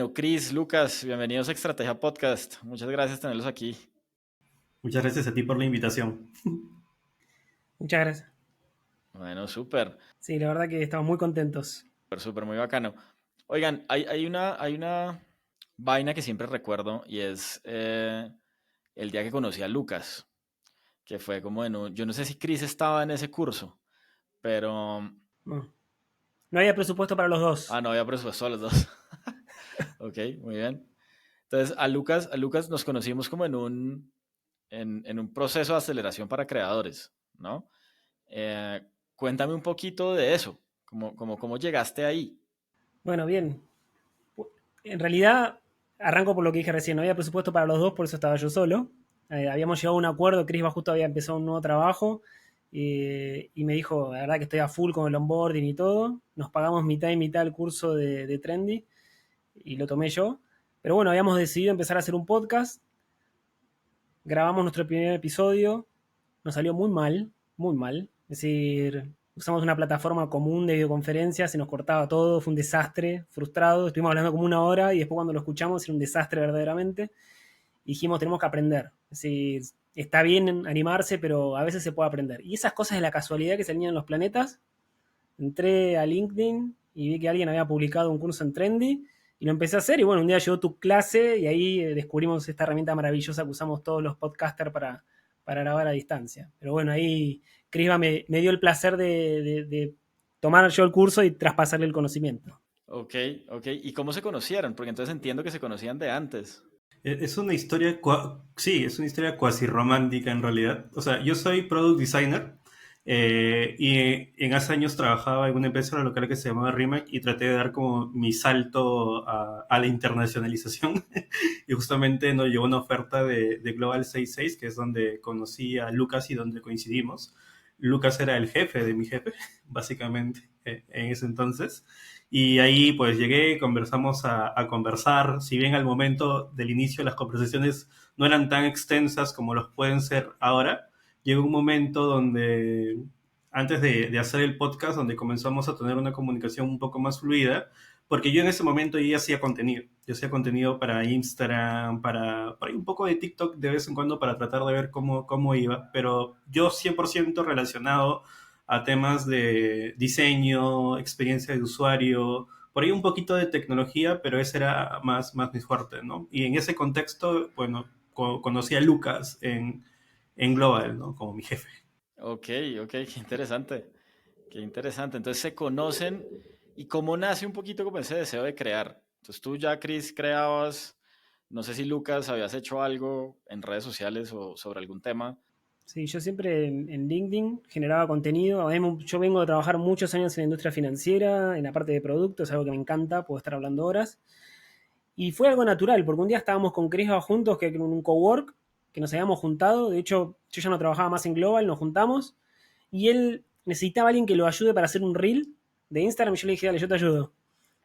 Bueno, Chris, Lucas, bienvenidos a Estrategia Podcast. Muchas gracias por tenerlos aquí. Muchas gracias a ti por la invitación. Muchas gracias. Bueno, súper, Sí, la verdad que estamos muy contentos. súper, muy bacano. Oigan, hay una vaina que siempre recuerdo y es el día que conocí a Lucas, que fue como yo no sé si Chris estaba en ese curso, pero, No, no había presupuesto para los dos. no había presupuesto a los dos. Ok, muy bien. Entonces, a Lucas nos conocimos como en un proceso de aceleración para creadores, ¿no? Eh, Cuéntame un poquito de eso, cómo llegaste ahí. Bueno, bien. En realidad, arranco por lo que dije recién. No había presupuesto para los dos, por eso estaba yo solo. Habíamos llegado a un acuerdo. Chris justo había empezado un nuevo trabajo. Y me dijo, la verdad que estoy a full con el onboarding y todo. Nos pagamos mitad y mitad el curso de Trendy. Y lo tomé yo. Pero bueno, habíamos decidido empezar a hacer un podcast. Grabamos nuestro primer episodio. Nos salió muy mal, muy mal. Es decir, usamos una plataforma común de videoconferencias, se nos cortaba todo, fue un desastre, frustrado. Estuvimos hablando como una hora y después cuando lo escuchamos era un desastre verdaderamente. Y dijimos, tenemos que aprender. Es decir, está bien animarse, pero a veces se puede aprender. Y esas cosas de la casualidad que se alinean en los planetas, entré a LinkedIn y vi que alguien había publicado un curso en Trendy y lo empecé a hacer. Y bueno, un día llegó tu clase y ahí descubrimos esta herramienta maravillosa que usamos todos los podcasters para grabar a distancia. Pero bueno, ahí Crisba me dio el placer de tomar yo el curso y traspasarle el conocimiento. Ok, ok. ¿Y cómo se conocieron? Porque entonces entiendo que se conocían de antes. Es una historia, sí, es una historia cuasi romántica en realidad. O sea, yo soy product designer y en hace años trabajaba en una empresa local que se llamaba Rimac y traté de dar como mi salto a la internacionalización. Y justamente nos llegó una oferta de Global 66, que es donde conocí a Lucas y donde coincidimos. Lucas era el jefe de mi jefe, básicamente, en ese entonces. Y ahí pues llegué, conversamos a conversar, si bien al momento del inicio las conversaciones no eran tan extensas como los pueden ser ahora, llegó un momento donde, antes de hacer el podcast, donde comenzamos a tener una comunicación un poco más fluida, porque yo en ese momento ya hacía contenido. Yo hacía contenido para Instagram, para un poco de TikTok de vez en cuando para tratar de ver cómo iba, pero yo 100% relacionado a temas de diseño, experiencia de usuario, por ahí un poquito de tecnología, pero ese era más mi fuerte, ¿no? Y en ese contexto, bueno, conocí a Lucas en Global, ¿no? Como mi jefe. Ok, ok, qué interesante. Qué interesante. Entonces se conocen y cómo nace un poquito como ese deseo de crear. Entonces tú ya, Chris, creabas, no sé si Lucas habías hecho algo en redes sociales o sobre algún tema. Sí, yo siempre en LinkedIn generaba contenido. Yo vengo de trabajar muchos años en la industria financiera, en la parte de productos, algo que me encanta, puedo estar hablando horas. Y fue algo natural, porque un día estábamos con Crisba juntos, que en un cowork, que nos habíamos juntado. De hecho, yo ya no trabajaba más en Global, nos juntamos. Y él necesitaba a alguien que lo ayude para hacer un reel de Instagram. Y yo le dije, dale, yo te ayudo.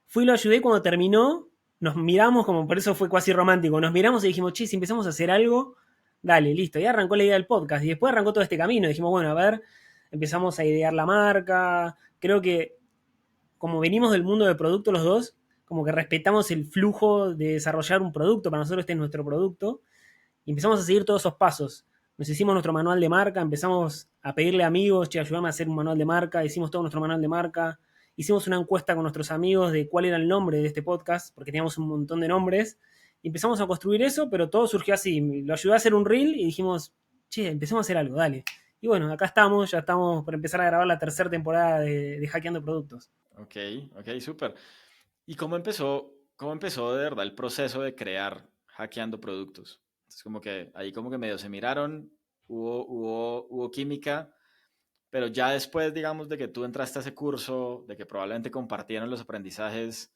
Fui y lo ayudé. Cuando terminó, nos miramos, como por eso fue casi romántico. Nos miramos y dijimos, che, si empezamos a hacer algo, dale, listo. Y arrancó la idea del podcast. Y después arrancó todo este camino. Dijimos, bueno, a ver, empezamos a idear la marca. Creo que como venimos del mundo de producto los dos, como que respetamos el flujo de desarrollar un producto, para nosotros este es nuestro producto, y empezamos a seguir todos esos pasos. Nos hicimos nuestro manual de marca, empezamos a pedirle a amigos, che, ayúdame a hacer un manual de marca, hicimos todo nuestro manual de marca, hicimos una encuesta con nuestros amigos de cuál era el nombre de este podcast, porque teníamos un montón de nombres, y empezamos a construir eso, pero todo surgió así. Lo ayudé a hacer un reel y dijimos, che, empecemos a hacer algo, dale. Y bueno, acá estamos, ya estamos por empezar a grabar la tercera temporada de Hackeando Productos. Ok, ok, súper. ¿Y cómo empezó de verdad el proceso de crear hackeando productos? Entonces como que ahí como que medio se miraron, hubo química, pero ya después, digamos, de que tú entraste a ese curso, de que probablemente compartieron los aprendizajes,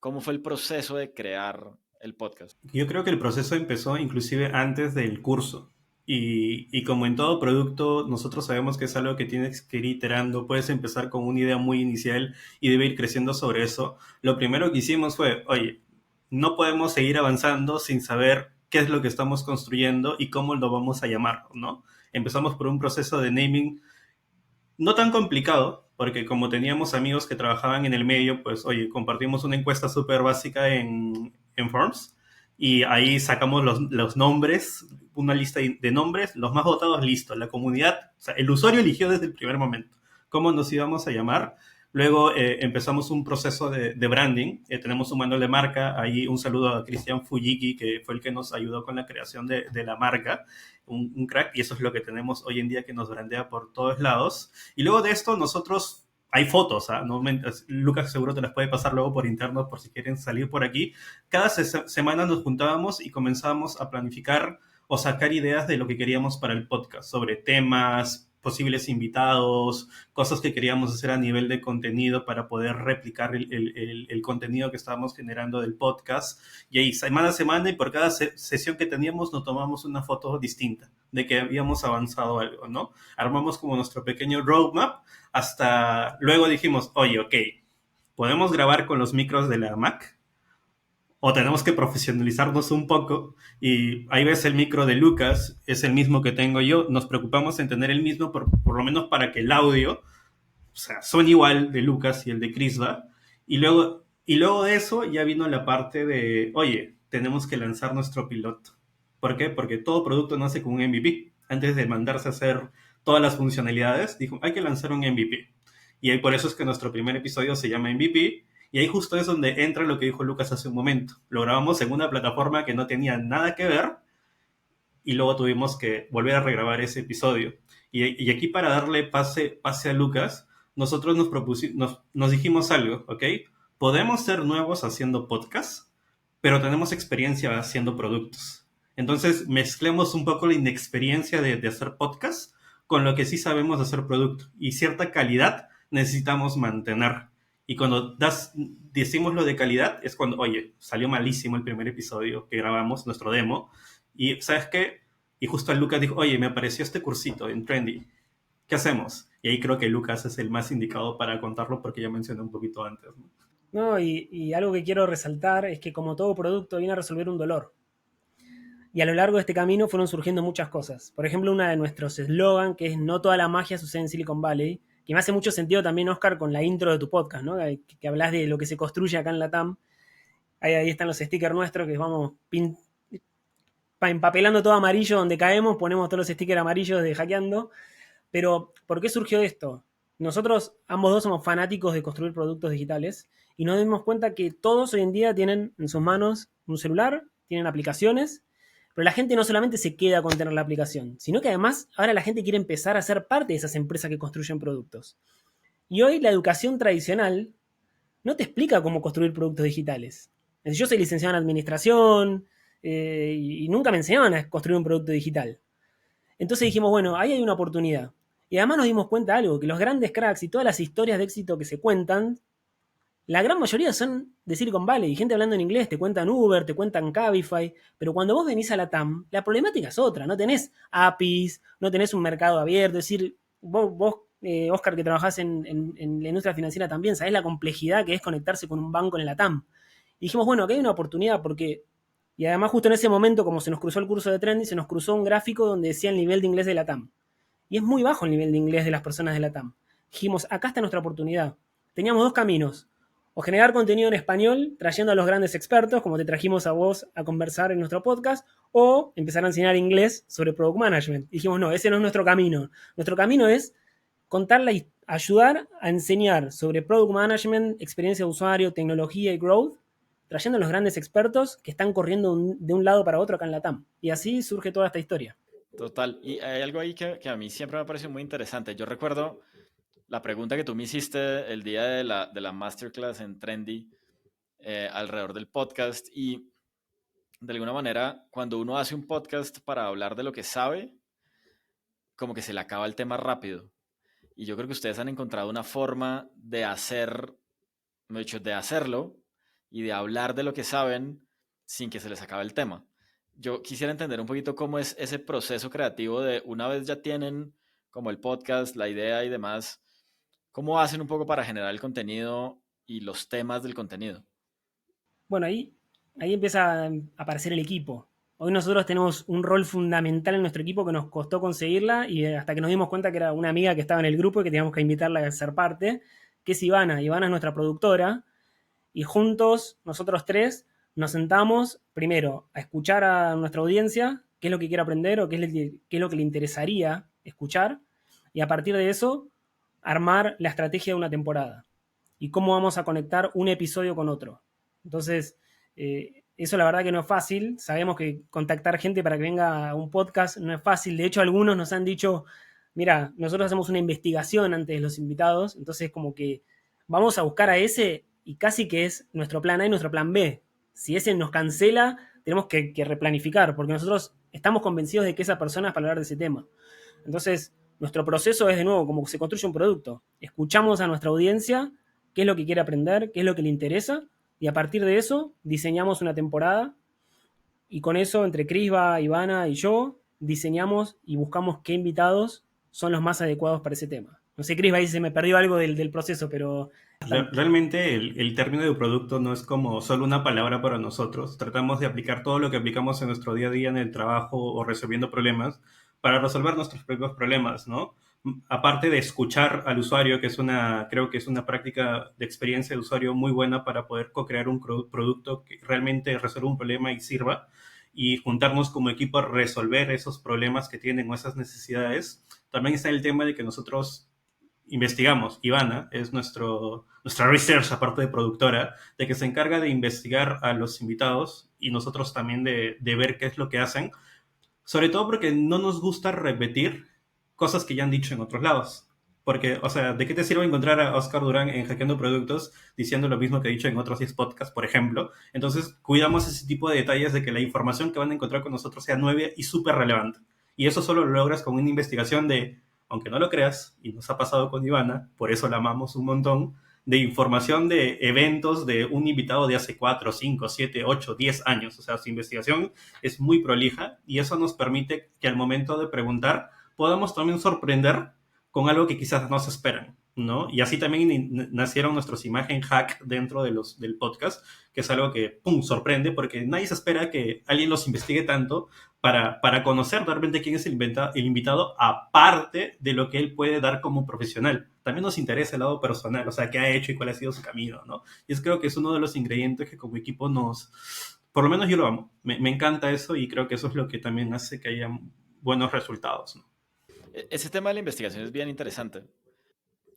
¿cómo fue el proceso de crear el podcast? Yo creo que el proceso empezó inclusive antes del curso. Y como en todo producto, nosotros sabemos que es algo que tienes que ir iterando. Puedes empezar con una idea muy inicial y debe ir creciendo sobre eso. Lo primero que hicimos fue, oye, no podemos seguir avanzando sin saber qué es lo que estamos construyendo y cómo lo vamos a llamar, ¿no? Empezamos por un proceso de naming no tan complicado, porque como teníamos amigos que trabajaban en el medio, pues oye, compartimos una encuesta súper básica en Forms y ahí sacamos los nombres, una lista de nombres, los más votados, listo. La comunidad, o sea, el usuario eligió desde el primer momento cómo nos íbamos a llamar. Luego empezamos un proceso de branding. Tenemos un manual de marca. Ahí un saludo a Cristian Fujiki, que fue el que nos ayudó con la creación de la marca. Un crack. Y eso es lo que tenemos hoy en día que nos brandea por todos lados. Y luego de esto nosotros... Hay fotos, ¿ah? No, Lucas seguro te las puede pasar luego por interno por si quieren salir por aquí. Cada semana nos juntábamos y comenzábamos a planificar o sacar ideas de lo que queríamos para el podcast, sobre temas, posibles invitados, cosas que queríamos hacer a nivel de contenido para poder replicar el contenido que estábamos generando del podcast. Y ahí, semana a semana, y por cada sesión que teníamos, nos tomamos una foto distinta de que habíamos avanzado algo, ¿no? Armamos como nuestro pequeño roadmap, hasta luego dijimos, oye, ok, ¿podemos grabar con los micros de la Mac? O tenemos que profesionalizarnos un poco, y ahí ves el micro de Lucas, es el mismo que tengo yo, nos preocupamos en tener el mismo por lo menos para que el audio, o sea, son igual de Lucas y el de Crisva, y luego de eso ya vino la parte de, oye, tenemos que lanzar nuestro piloto. ¿Por qué? Porque todo producto nace con un MVP. Antes de mandarse a hacer todas las funcionalidades, dijo, hay que lanzar un MVP. Y ahí por eso es que nuestro primer episodio se llama MVP, y ahí justo es donde entra lo que dijo Lucas hace un momento. Lo grabamos en una plataforma que no tenía nada que ver, y luego tuvimos que volver a regrabar ese episodio. Y aquí para darle pase a Lucas, nosotros nos dijimos algo, ¿ok? Podemos ser nuevos haciendo podcast, pero tenemos experiencia haciendo productos. Entonces mezclemos un poco la inexperiencia de hacer podcast con lo que sí sabemos hacer producto. Y cierta calidad necesitamos mantener. Y cuando decimos lo de calidad, es cuando, oye, salió malísimo el primer episodio que grabamos, nuestro demo, y ¿sabes qué? Y justo a Lucas dijo, oye, me apareció este cursito en Trendy, ¿qué hacemos? Y ahí creo que Lucas es el más indicado para contarlo porque ya mencioné un poquito antes, ¿no? No, y algo que quiero resaltar es que como todo producto viene a resolver un dolor. Y a lo largo de este camino fueron surgiendo muchas cosas. Por ejemplo, una de nuestros eslogan, que es no toda la magia sucede en Silicon Valley, que me hace mucho sentido también, Oscar, con la intro de tu podcast, ¿no? Que hablas de lo que se construye acá en la TAM. Ahí están los stickers nuestros que vamos empapelando todo amarillo donde caemos, ponemos todos los stickers amarillos de hackeando. Pero, ¿por qué surgió esto? Nosotros ambos dos somos fanáticos de construir productos digitales y nos dimos cuenta que todos hoy en día tienen en sus manos un celular, tienen aplicaciones, pero la gente no solamente se queda con tener la aplicación, sino que además ahora la gente quiere empezar a ser parte de esas empresas que construyen productos. Y hoy la educación tradicional no te explica cómo construir productos digitales. Yo soy licenciado en administración y nunca me enseñaban a construir un producto digital. Entonces dijimos, bueno, ahí hay una oportunidad. Y además nos dimos cuenta de algo, que los grandes cracks y todas las historias de éxito que se cuentan, la gran mayoría son de Silicon Valley, y gente hablando en inglés, te cuentan Uber, te cuentan Cabify, pero cuando vos venís a la TAM, la problemática es otra, no tenés APIs, no tenés un mercado abierto, es decir, vos Oscar, que trabajás en la industria financiera también, sabés la complejidad que es conectarse con un banco en la TAM. Y dijimos, bueno, aquí hay una oportunidad porque... Y además justo en ese momento, como se nos cruzó el curso de Trendy, se nos cruzó un gráfico donde decía el nivel de inglés de la TAM. Y es muy bajo el nivel de inglés de las personas de la TAM. Dijimos, acá está nuestra oportunidad. Teníamos dos caminos. O generar contenido en español, trayendo a los grandes expertos, como te trajimos a vos a conversar en nuestro podcast, o empezar a enseñar inglés sobre Product Management. Y dijimos, no, ese no es nuestro camino. Nuestro camino es contarle, ayudar a enseñar sobre Product Management, experiencia de usuario, tecnología y growth, trayendo a los grandes expertos que están corriendo de un lado para otro acá en la TAM. Y así surge toda esta historia. Total. Y hay algo ahí que a mí siempre me ha parecido muy interesante. Yo recuerdo la pregunta que tú me hiciste el día de la masterclass en Trendy alrededor del podcast, y de alguna manera cuando uno hace un podcast para hablar de lo que sabe, como que se le acaba el tema rápido. Y yo creo que ustedes han encontrado una forma de hacer, de hecho, de hacerlo y de hablar de lo que saben sin que se les acabe el tema. Yo quisiera entender un poquito cómo es ese proceso creativo de una vez ya tienen como el podcast, la idea y demás, cómo hacen un poco para generar el contenido y los temas del contenido. Bueno, ahí empieza a aparecer el equipo. Hoy nosotros tenemos un rol fundamental en nuestro equipo que nos costó conseguirla y hasta que nos dimos cuenta que era una amiga que estaba en el grupo y que teníamos que invitarla a ser parte, que es Ivana. Ivana es nuestra productora y juntos, nosotros tres, nos sentamos primero a escuchar a nuestra audiencia, qué es lo que quiere aprender o qué es lo que le interesaría escuchar, y a partir de eso, armar la estrategia de una temporada y cómo vamos a conectar un episodio con otro. Entonces, eso la verdad que no es fácil. Sabemos que contactar gente para que venga a un podcast no es fácil. De hecho, algunos nos han dicho, mira, nosotros hacemos una investigación antes de los invitados, entonces como que vamos a buscar a ese y casi que es nuestro plan A y nuestro plan B. Si ese nos cancela, tenemos que replanificar, porque nosotros estamos convencidos de que esa persona es para hablar de ese tema. Entonces, nuestro proceso es de nuevo como que se construye un producto. Escuchamos a nuestra audiencia, qué es lo que quiere aprender, qué es lo que le interesa, y a partir de eso diseñamos una temporada y con eso entre Crisba, Ivana y yo diseñamos y buscamos qué invitados son los más adecuados para ese tema. No sé, Crisba dice, me perdió algo del proceso, pero Realmente el término de producto no es como solo una palabra para nosotros. Tratamos de aplicar todo lo que aplicamos en nuestro día a día en el trabajo o resolviendo problemas para resolver nuestros propios problemas, ¿no? Aparte de escuchar al usuario, que creo que es una práctica de experiencia de usuario muy buena para poder co-crear un producto que realmente resuelva un problema y sirva, y juntarnos como equipo a resolver esos problemas que tienen o esas necesidades. También está el tema de que nosotros investigamos. Ivana es nuestra research, aparte de productora, de que se encarga de investigar a los invitados y nosotros también de ver qué es lo que hacen, sobre todo porque no nos gusta repetir cosas que ya han dicho en otros lados. Porque, o sea, ¿de qué te sirve encontrar a Oscar Durán en Hackeando Productos diciendo lo mismo que ha dicho en otros 10 podcasts, por ejemplo? Entonces, cuidamos ese tipo de detalles de que la información que van a encontrar con nosotros sea nueva y súper relevante. Y eso solo lo logras con una investigación de, aunque no lo creas, y nos ha pasado con Ivana, por eso la amamos un montón, de información de eventos de un invitado de hace 4, 5, 7, 8, 10 años. O sea, su investigación es muy prolija y eso nos permite que al momento de preguntar podamos también sorprender con algo que quizás no se esperan, ¿no? Y así también nacieron nuestros imagen hack dentro del podcast, que es algo que, ¡pum!, sorprende, porque nadie se espera que alguien los investigue tanto para conocer realmente quién es el invitado, aparte de lo que él puede dar como profesional. También nos interesa el lado personal, o sea, qué ha hecho y cuál ha sido su camino, ¿no? Y creo que es uno de los ingredientes que como equipo por lo menos yo lo amo, me encanta eso y creo que eso es lo que también hace que haya buenos resultados, ¿no? Ese tema de la investigación es bien interesante.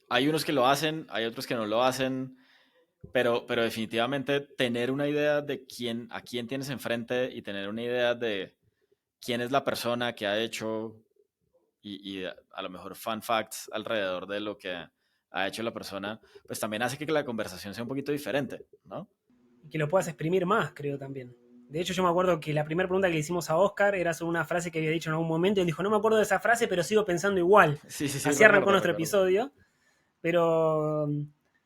Hay unos que lo hacen, hay otros que no lo hacen, pero definitivamente tener una idea de a quién tienes enfrente y tener una idea de quién es la persona que ha hecho y a lo mejor fun facts alrededor de lo que ha hecho la persona, pues también hace que la conversación sea un poquito diferente, ¿no? que lo puedas exprimir más, creo también. De hecho, yo me acuerdo que la primera pregunta que le hicimos a Oscar era sobre una frase que había dicho en algún momento y él dijo, no me acuerdo de esa frase, pero sigo pensando igual. Sí, sí, sí, Así arrancó nuestro recuerdo. episodio, pero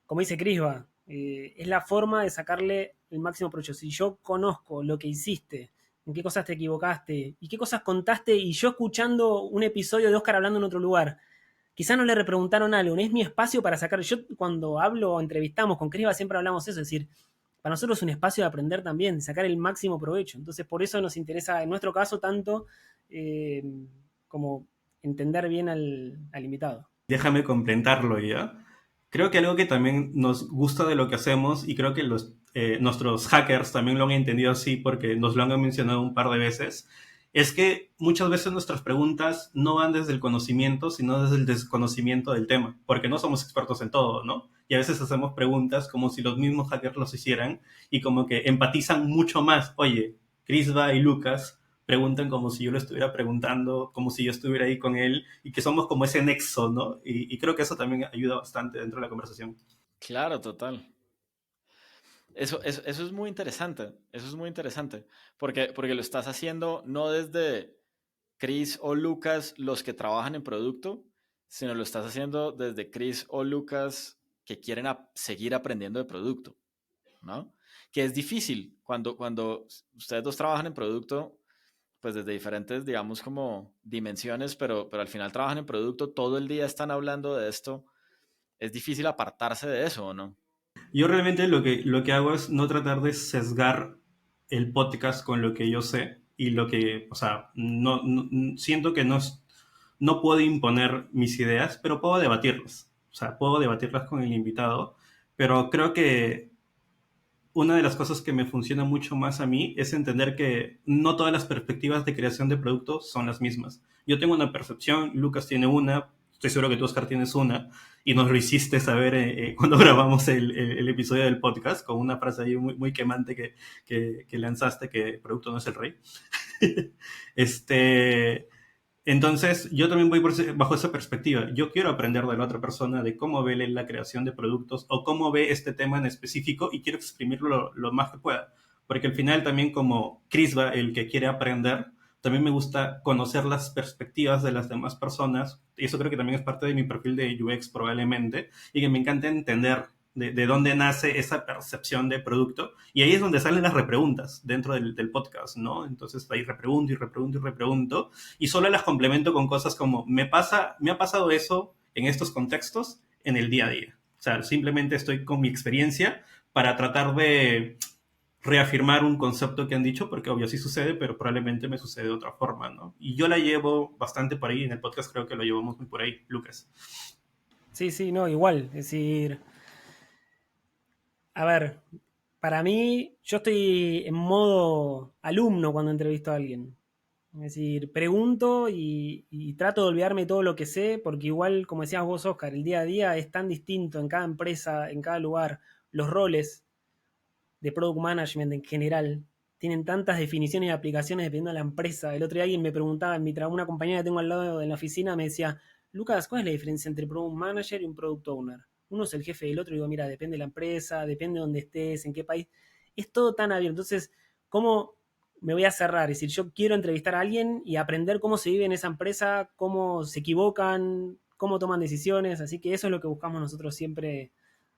como dice Crisba, es la forma de sacarle el máximo provecho. Si yo conozco lo que hiciste, en qué cosas te equivocaste y qué cosas contaste y yo escuchando un episodio de Oscar hablando en otro lugar, quizás no le repreguntaron algo, no es mi espacio para sacar. Yo cuando hablo o entrevistamos con Crisba siempre hablamos eso, es decir, para nosotros es un espacio de aprender también, sacar el máximo provecho. Entonces, por eso nos interesa, en nuestro caso, tanto eh, como entender bien al invitado. Déjame complementarlo ya. Creo que algo que también nos gusta de lo que hacemos, y creo que nuestros hackers también lo han entendido así porque nos lo han mencionado un par de veces, es que muchas veces nuestras preguntas no van desde el conocimiento, sino desde el desconocimiento del tema, porque no somos expertos en todo, ¿no? Y a veces hacemos preguntas como si los mismos hackers los hicieran y como que empatizan mucho más. Oye, Crisba y Lucas preguntan como si yo lo estuviera preguntando, como si yo estuviera ahí con él, y que somos como ese nexo, ¿no? Y creo que eso también ayuda bastante dentro de la conversación. Claro, total. Eso es muy interesante, eso es muy interesante, porque lo estás haciendo no desde Chris o Lucas los que trabajan en producto, sino lo estás haciendo desde Chris o Lucas que quieren seguir aprendiendo de producto, ¿no? Que es difícil cuando ustedes dos trabajan en producto, pues desde diferentes, digamos, como dimensiones, pero al final trabajan en producto, todo el día están hablando de esto, es difícil apartarse de eso, ¿o no? Yo realmente lo que hago es no tratar de sesgar el podcast con lo que yo sé, y lo que, o sea, siento que no puedo imponer mis ideas, pero puedo debatirlas. O sea, puedo debatirlas con el invitado, pero creo que una de las cosas que me funciona mucho más a mí es entender que no todas las perspectivas de creación de productos son las mismas. Yo tengo una percepción, Lucas tiene una, estoy seguro que tú, Oscar, tienes una, y nos lo hiciste saber cuando grabamos el episodio del podcast, con una frase ahí muy, muy quemante que lanzaste, que producto no es el rey. este, entonces, yo también voy bajo esa perspectiva. Yo quiero aprender de la otra persona de cómo ve la creación de productos o cómo ve este tema en específico y quiero exprimirlo lo más que pueda. Porque al final también como Crisba, el que quiere aprender, también me gusta conocer las perspectivas de las demás personas. Y eso creo que también es parte de mi perfil de UX probablemente. Y que me encanta entender de dónde nace esa percepción de producto. Y ahí es donde salen las repreguntas dentro del podcast, ¿no? Entonces ahí repregunto y repregunto y repregunto y solo las complemento con cosas como me ha pasado eso en estos contextos en el día a día. O sea, simplemente estoy con mi experiencia para tratar de reafirmar un concepto que han dicho, porque obvio sí sucede, pero probablemente me sucede de otra forma, ¿no? Y yo la llevo bastante por ahí, en el podcast creo que lo llevamos muy por ahí, Lucas. Sí, sí, no, igual. Es decir, a ver, para mí, yo estoy en modo alumno cuando entrevisto a alguien. Es decir, pregunto y trato de olvidarme todo lo que sé, porque igual, como decías vos, Oscar, el día a día es tan distinto en cada empresa, en cada lugar. Los roles de product management en general tienen tantas definiciones y aplicaciones dependiendo de la empresa. El otro día alguien me preguntaba, una compañera que tengo al lado de la oficina me decía, Lucas, ¿cuál es la diferencia entre product manager y un product owner? Uno es el jefe del otro, y digo, mira, depende de la empresa, depende de dónde estés, en qué país. Es todo tan abierto. Entonces, ¿cómo me voy a cerrar? Es decir, yo quiero entrevistar a alguien y aprender cómo se vive en esa empresa, cómo se equivocan, cómo toman decisiones. Así que eso es lo que buscamos nosotros siempre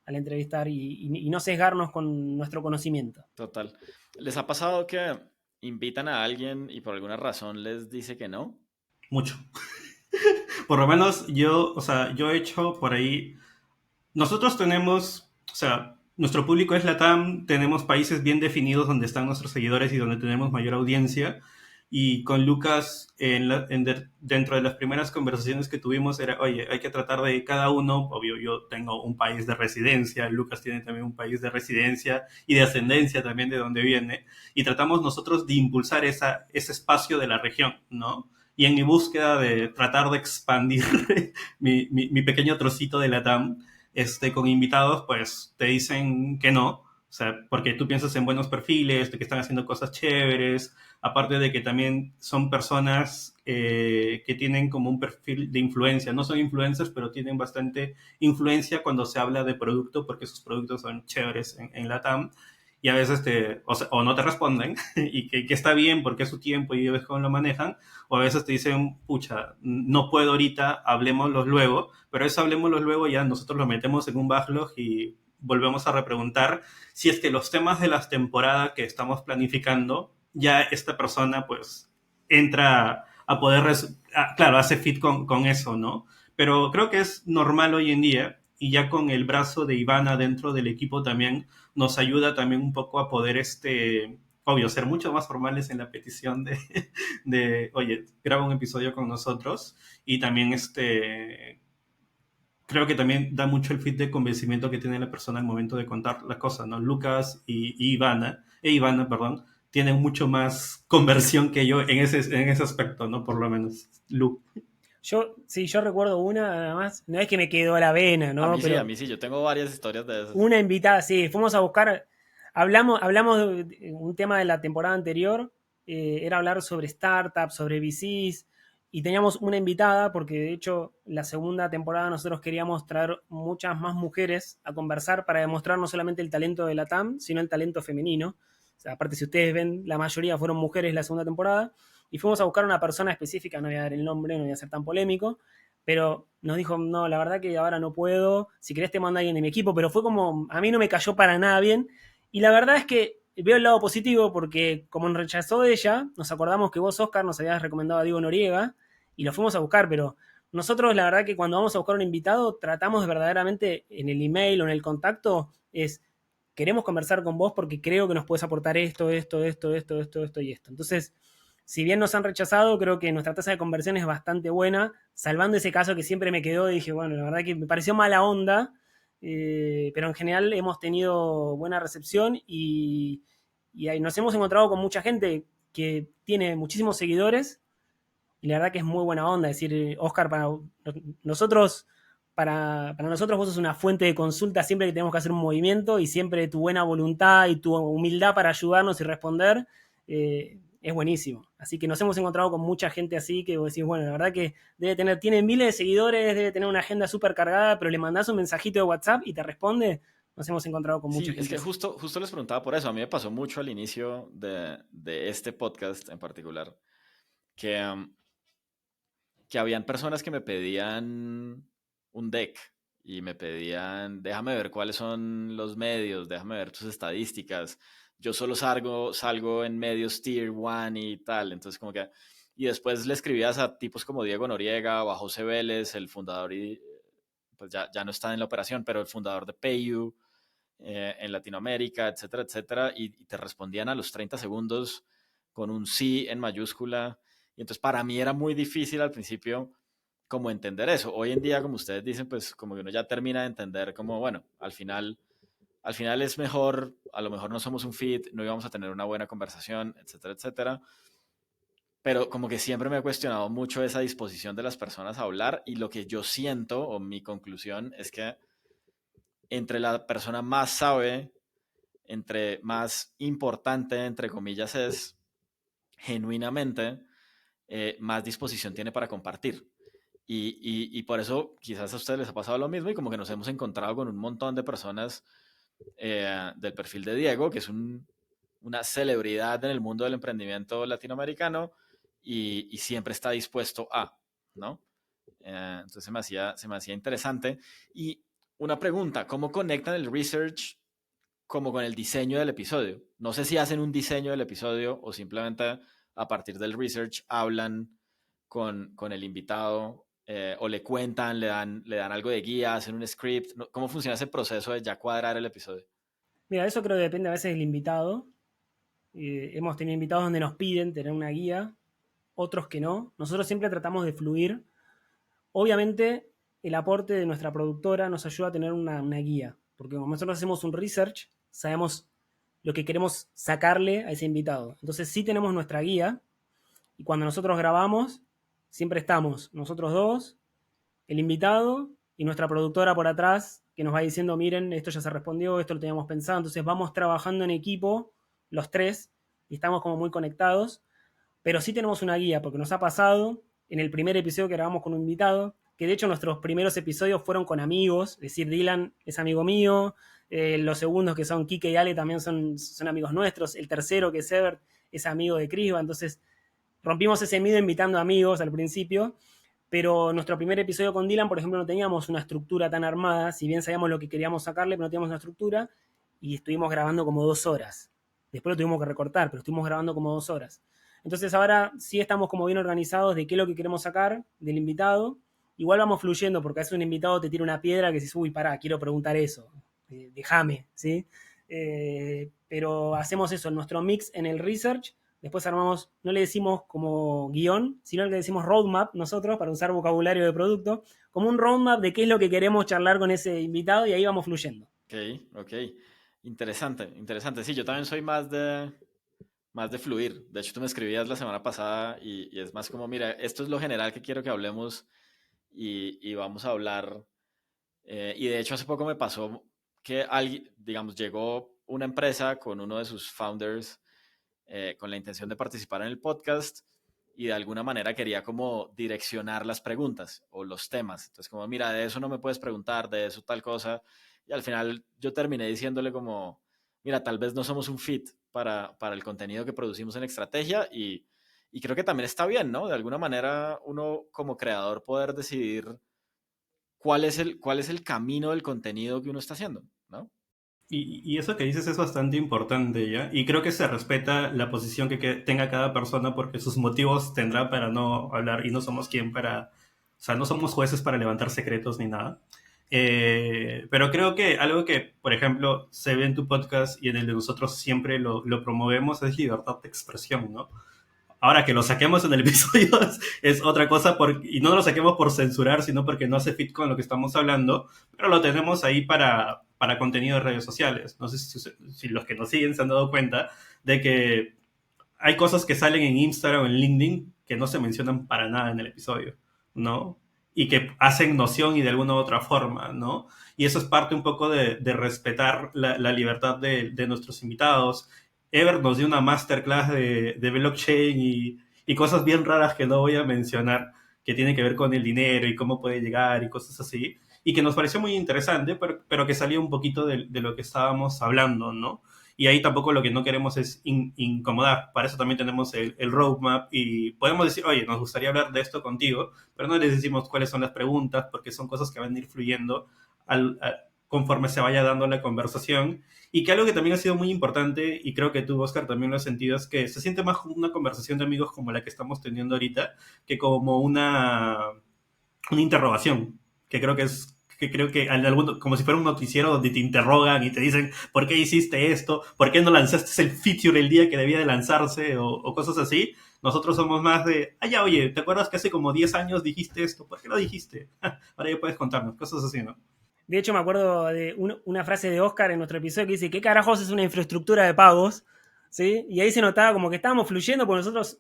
al entrevistar y no sesgarnos con nuestro conocimiento. Total. ¿Les ha pasado que invitan a alguien y por alguna razón les dice que no? Mucho. Por lo menos yo, o sea, yo he hecho por ahí. Nosotros tenemos, o sea, nuestro público es LATAM, tenemos países bien definidos donde están nuestros seguidores y donde tenemos mayor audiencia. Y con Lucas, dentro de las primeras conversaciones que tuvimos, era, oye, hay que tratar de cada uno, obvio, yo tengo un país de residencia, Lucas tiene también un país de residencia y de ascendencia también de donde viene, y tratamos nosotros de impulsar ese espacio de la región, ¿no? Y en mi búsqueda de tratar de expandir mi pequeño trocito de LATAM, con invitados, pues te dicen que no, o sea, porque tú piensas en buenos perfiles, de que están haciendo cosas chéveres, aparte de que también son personas que tienen como un perfil de influencia, no son influencers, pero tienen bastante influencia cuando se habla de producto, porque sus productos son chéveres en LATAM, y a veces o no te responden, y que está bien porque es su tiempo y ves cómo lo manejan, o a veces te dicen, pucha, no puedo ahorita, hablemoslo luego, pero eso hablemoslo luego ya nosotros lo metemos en un backlog y volvemos a repreguntar si es que los temas de las temporadas que estamos planificando, ya esta persona pues entra a poder, claro, hace fit con eso, ¿no? Pero creo que es normal hoy en día y ya con el brazo de Ivana dentro del equipo también nos ayuda también un poco a poder, obvio, ser mucho más formales en la petición oye, graba un episodio con nosotros y también creo que también da mucho el fit de convencimiento que tiene la persona al momento de contar las cosas, ¿no? Lucas y Ivana, perdón, tienen mucho más conversión que yo en ese aspecto, ¿no? Por lo menos, Lu. Yo recuerdo una, nada más, no es que me quedó a la vena, ¿no? A Pero mí sí, yo tengo varias historias de esas. una invitada, sí, fuimos a buscar, hablamos de un tema de la temporada anterior, era hablar sobre startups, sobre VCs, y teníamos una invitada, porque de hecho la segunda temporada nosotros queríamos traer muchas más mujeres a conversar para demostrar no solamente el talento de la TAM, sino el talento femenino. O sea, aparte, si ustedes ven, la mayoría fueron mujeres la segunda temporada, y fuimos a buscar una persona específica, no voy a dar el nombre, no voy a ser tan polémico, pero nos dijo, no, la verdad que ahora no puedo, si querés te mando a alguien de mi equipo, pero fue como, a mí no me cayó para nada bien, y la verdad es que veo el lado positivo porque como nos rechazó de ella, nos acordamos que vos, Oscar, nos habías recomendado a Diego Noriega, y lo fuimos a buscar, pero nosotros la verdad que cuando vamos a buscar un invitado, tratamos de verdaderamente en el email o en el contacto, es, queremos conversar con vos porque creo que nos puedes aportar esto y esto. Entonces, si bien nos han rechazado, creo que nuestra tasa de conversión es bastante buena, salvando ese caso que siempre me quedó y dije, bueno, la verdad que me pareció mala onda, pero en general hemos tenido buena recepción y ahí nos hemos encontrado con mucha gente que tiene muchísimos seguidores y la verdad que es muy buena onda. Es decir, Oscar, nosotros, para nosotros vos sos una fuente de consulta siempre que tenemos que hacer un movimiento y siempre tu buena voluntad y tu humildad para ayudarnos y responder es buenísimo. Así que nos hemos encontrado con mucha gente así que vos decís, bueno, la verdad que tiene miles de seguidores, debe tener una agenda súper cargada, pero le mandás un mensajito de WhatsApp y te responde. Nos hemos encontrado con mucha Sí, es gente que así. justo les preguntaba por eso. A mí me pasó mucho al inicio de este podcast en particular, que, que habían personas que me pedían un deck y me pedían, déjame ver cuáles son los medios, déjame ver tus estadísticas. Yo solo salgo en medios tier one y tal. Entonces, como que. Y después le escribías a tipos como Diego Noriega o a José Vélez, el fundador, y pues ya no está en la operación, pero el fundador de PayU en Latinoamérica, etcétera, etcétera, y te respondían a los 30 segundos con un sí en mayúscula. Y entonces para mí era muy difícil al principio como entender eso. Hoy en día, como ustedes dicen, pues como que uno ya termina de entender como, bueno, al final es mejor, a lo mejor no somos un fit, no íbamos a tener una buena conversación, etcétera, etcétera. Pero como que siempre me he cuestionado mucho esa disposición de las personas a hablar y lo que yo siento o mi conclusión es que entre la persona más sabe, entre más importante, entre comillas, es genuinamente, más disposición tiene para compartir. Y por eso quizás a ustedes les ha pasado lo mismo y como que nos hemos encontrado con un montón de personas del perfil de Diego, que es una celebridad en el mundo del emprendimiento latinoamericano y siempre está dispuesto a, ¿no? Entonces se me hacía interesante. Y una pregunta, ¿cómo conectan el research como con el diseño del episodio? No sé si hacen un diseño del episodio o simplemente a partir del research hablan con el invitado o le cuentan, le dan algo de guía, hacen un script. ¿Cómo funciona ese proceso de ya cuadrar el episodio? Mira, eso creo que depende a veces del invitado. Hemos tenido invitados donde nos piden tener una guía, otros que no. Nosotros siempre tratamos de fluir. Obviamente, el aporte de nuestra productora nos ayuda a tener una guía, porque como nosotros hacemos un research, sabemos lo que queremos sacarle a ese invitado. Entonces sí tenemos nuestra guía y cuando nosotros grabamos, siempre estamos nosotros dos, el invitado y nuestra productora por atrás, que nos va diciendo, miren, esto ya se respondió, esto lo teníamos pensado. Entonces vamos trabajando en equipo, los tres, y estamos como muy conectados, pero sí tenemos una guía, porque nos ha pasado en el primer episodio que grabamos con un invitado, que de hecho nuestros primeros episodios fueron con amigos, es decir, Dylan es amigo mío, los segundos que son Kike y Ale también son amigos nuestros, el tercero que es Ever es amigo de Crisba, entonces rompimos ese miedo invitando amigos al principio, pero nuestro primer episodio con Dylan, por ejemplo, no teníamos una estructura tan armada, si bien sabíamos lo que queríamos sacarle, pero no teníamos una estructura, y estuvimos grabando como 2 horas. Después lo tuvimos que recortar, pero estuvimos grabando como 2 horas. Entonces ahora sí estamos como bien organizados de qué es lo que queremos sacar del invitado. Igual vamos fluyendo, porque a veces un invitado te tira una piedra que dices, uy, pará, quiero preguntar eso, déjame, ¿sí? Pero hacemos eso, nuestro mix en el research. Después armamos, no le decimos como guión, sino que le decimos roadmap nosotros, para usar vocabulario de producto, como un roadmap de qué es lo que queremos charlar con ese invitado y ahí vamos fluyendo. Ok, ok. Interesante, interesante. Sí, yo también soy más de fluir. De hecho, tú me escribías la semana pasada y es más como, mira, esto es lo general que quiero que hablemos y vamos a hablar. Y de hecho, hace poco me pasó que alguien, digamos, llegó una empresa con uno de sus founders con la intención de participar en el podcast y de alguna manera quería como direccionar las preguntas o los temas. Entonces, como, mira, de eso no me puedes preguntar, de eso tal cosa. Y al final yo terminé diciéndole como, mira, tal vez no somos un fit para el contenido que producimos en Estrategia y creo que también está bien, ¿no? De alguna manera uno como creador poder decidir cuál es el camino del contenido que uno está haciendo, ¿no? Y eso que dices es bastante importante, ¿ya? Y creo que se respeta la posición que tenga cada persona porque sus motivos tendrá para no hablar y no somos quien para... O sea, no somos jueces para levantar secretos ni nada. Pero creo que algo que, por ejemplo, se ve en tu podcast y en el de nosotros siempre lo promovemos es libertad de expresión, ¿no? Ahora que lo saquemos en el episodio es otra cosa, y no lo saquemos por censurar, sino porque no hace fit con lo que estamos hablando, pero lo tenemos ahí para contenido de redes sociales. No sé si los que nos siguen se han dado cuenta de que hay cosas que salen en Instagram o en LinkedIn que no se mencionan para nada en el episodio, ¿no? Y que hacen noción y de alguna u otra forma, ¿no? Y eso es parte un poco de respetar la libertad de nuestros invitados. Ever nos dio una masterclass de blockchain y cosas bien raras que no voy a mencionar, que tienen que ver con el dinero y cómo puede llegar y cosas así, y que nos pareció muy interesante, pero que salía un poquito de lo que estábamos hablando, ¿no? Y ahí tampoco lo que no queremos es incomodar. Para eso también tenemos el roadmap y podemos decir, oye, nos gustaría hablar de esto contigo, pero no les decimos cuáles son las preguntas porque son cosas que van a ir fluyendo conforme se vaya dando la conversación. Y que algo que también ha sido muy importante, y creo que tú, Oscar, también lo has sentido, es que se siente más como una conversación de amigos como la que estamos teniendo ahorita, que como una interrogación, que creo que como si fuera un noticiero donde te interrogan y te dicen ¿por qué hiciste esto? ¿Por qué no lanzaste el feature el día que debía de lanzarse? O cosas así. Nosotros somos más de, ya, oye, ¿te acuerdas que hace como 10 años dijiste esto? ¿Por qué lo dijiste? Ahora ya puedes contarnos, cosas así, ¿no? De hecho, me acuerdo de una frase de Oscar en nuestro episodio que dice, ¿qué carajos es una infraestructura de pagos? ¿Sí? Y ahí se notaba como que estábamos fluyendo, porque nosotros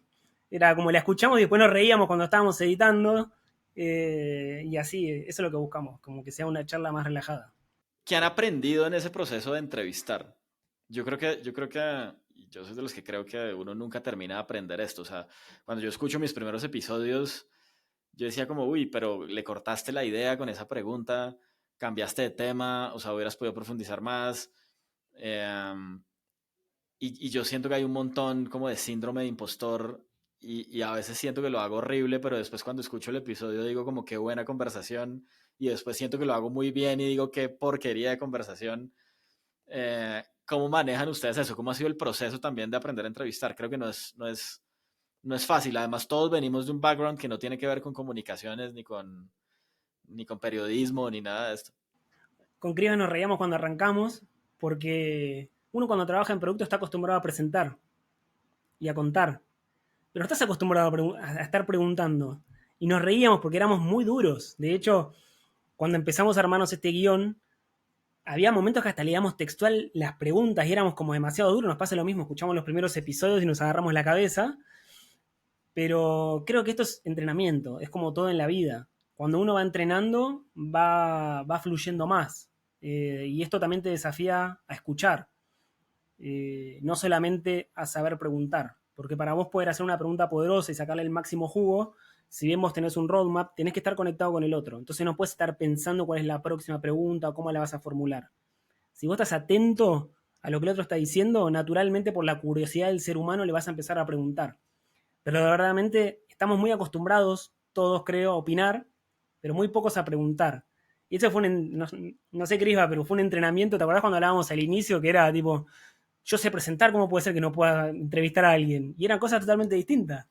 era como la escuchamos y después nos reíamos cuando estábamos editando. Y así, eso es lo que buscamos, como que sea una charla más relajada. ¿Qué han aprendido en ese proceso de entrevistar? Yo soy de los que creo que uno nunca termina de aprender esto. O sea, cuando yo escucho mis primeros episodios, yo decía como, uy, pero le cortaste la idea con esa pregunta, cambiaste de tema, o sea, hubieras podido profundizar más. Y yo siento que hay un montón como de síndrome de impostor y a veces siento que lo hago horrible, pero después cuando escucho el episodio digo como qué buena conversación y después siento que lo hago muy bien y digo qué porquería de conversación. ¿Cómo manejan ustedes eso? ¿Cómo ha sido el proceso también de aprender a entrevistar? Creo que no es fácil. Además, todos venimos de un background que no tiene que ver con comunicaciones ni con periodismo ni nada de esto. Con Cribas nos reíamos cuando arrancamos porque uno cuando trabaja en producto está acostumbrado a presentar y a contar, pero no estás acostumbrado a estar preguntando. Y nos reíamos porque éramos muy duros. De hecho, cuando empezamos a armarnos este guión, había momentos que hasta leíamos textual las preguntas y éramos como demasiado duros. Nos pasa lo mismo, escuchamos los primeros episodios y nos agarramos la cabeza. Pero creo que esto es entrenamiento, es como todo en la vida. Cuando uno va entrenando, va fluyendo más. Y esto también te desafía a escuchar, no solamente a saber preguntar. Porque para vos poder hacer una pregunta poderosa y sacarle el máximo jugo, si bien vos tenés un roadmap, tenés que estar conectado con el otro. Entonces no puedes estar pensando cuál es la próxima pregunta o cómo la vas a formular. Si vos estás atento a lo que el otro está diciendo, naturalmente por la curiosidad del ser humano le vas a empezar a preguntar. Pero verdaderamente estamos muy acostumbrados, todos creo, a opinar, pero muy pocos a preguntar. Y eso fue no sé, Crisba, pero fue un entrenamiento. ¿Te acordás cuando hablábamos al inicio que era tipo, yo sé presentar, ¿cómo puede ser que no pueda entrevistar a alguien? Y eran cosas totalmente distintas.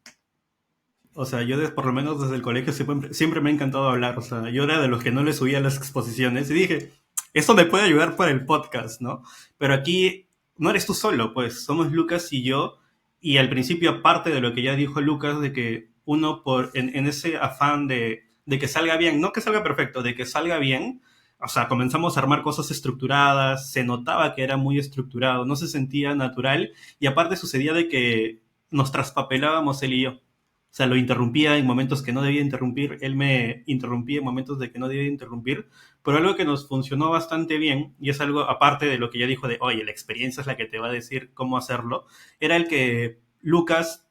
O sea, yo por lo menos desde el colegio siempre me ha encantado hablar. O sea, yo era de los que no le subía las exposiciones y dije, esto me puede ayudar para el podcast, ¿no? Pero aquí no eres tú solo, pues somos Lucas y yo. Y al principio, aparte de lo que ya dijo Lucas, de que uno en ese afán de que salga bien, no que salga perfecto, de que salga bien, o sea, comenzamos a armar cosas estructuradas, se notaba que era muy estructurado, no se sentía natural y aparte sucedía de que nos traspapelábamos él y yo. O sea, lo interrumpía en momentos que no debía interrumpir, él me interrumpía en momentos de que no debía interrumpir, pero algo que nos funcionó bastante bien, y es algo aparte de lo que ya dijo de, oye, la experiencia es la que te va a decir cómo hacerlo, era el que Lucas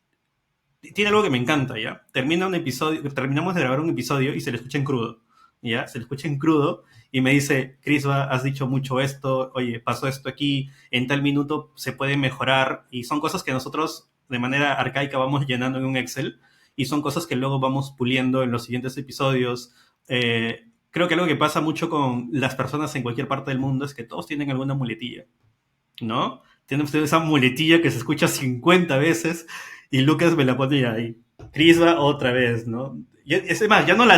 tiene algo que me encanta, ¿ya? Terminamos de grabar un episodio y se le escucha en crudo, ¿ya? Se le escucha en crudo y me dice, Crisba, has dicho mucho esto, oye, pasó esto aquí, en tal minuto se puede mejorar, y son cosas que nosotros de manera arcaica vamos llenando en un Excel, y son cosas que luego vamos puliendo en los siguientes episodios. Creo que algo que pasa mucho con las personas en cualquier parte del mundo es que todos tienen alguna muletilla, ¿no? Tienen ustedes esa muletilla que se escucha 50 veces y Lucas me la pone ahí. Crisba otra vez, ¿no? Es más, ya ni la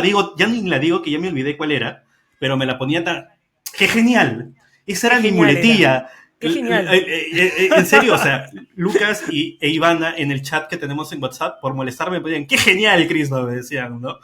digo que ya me olvidé cuál era, pero me la ponía tan... ¡Qué genial! Esa era mi muletilla. Qué genial. En serio, o sea, Lucas e Ivana en el chat que tenemos en WhatsApp, por molestarme, me ponían, qué genial, Chris, ¿no? Me decían, ¿no?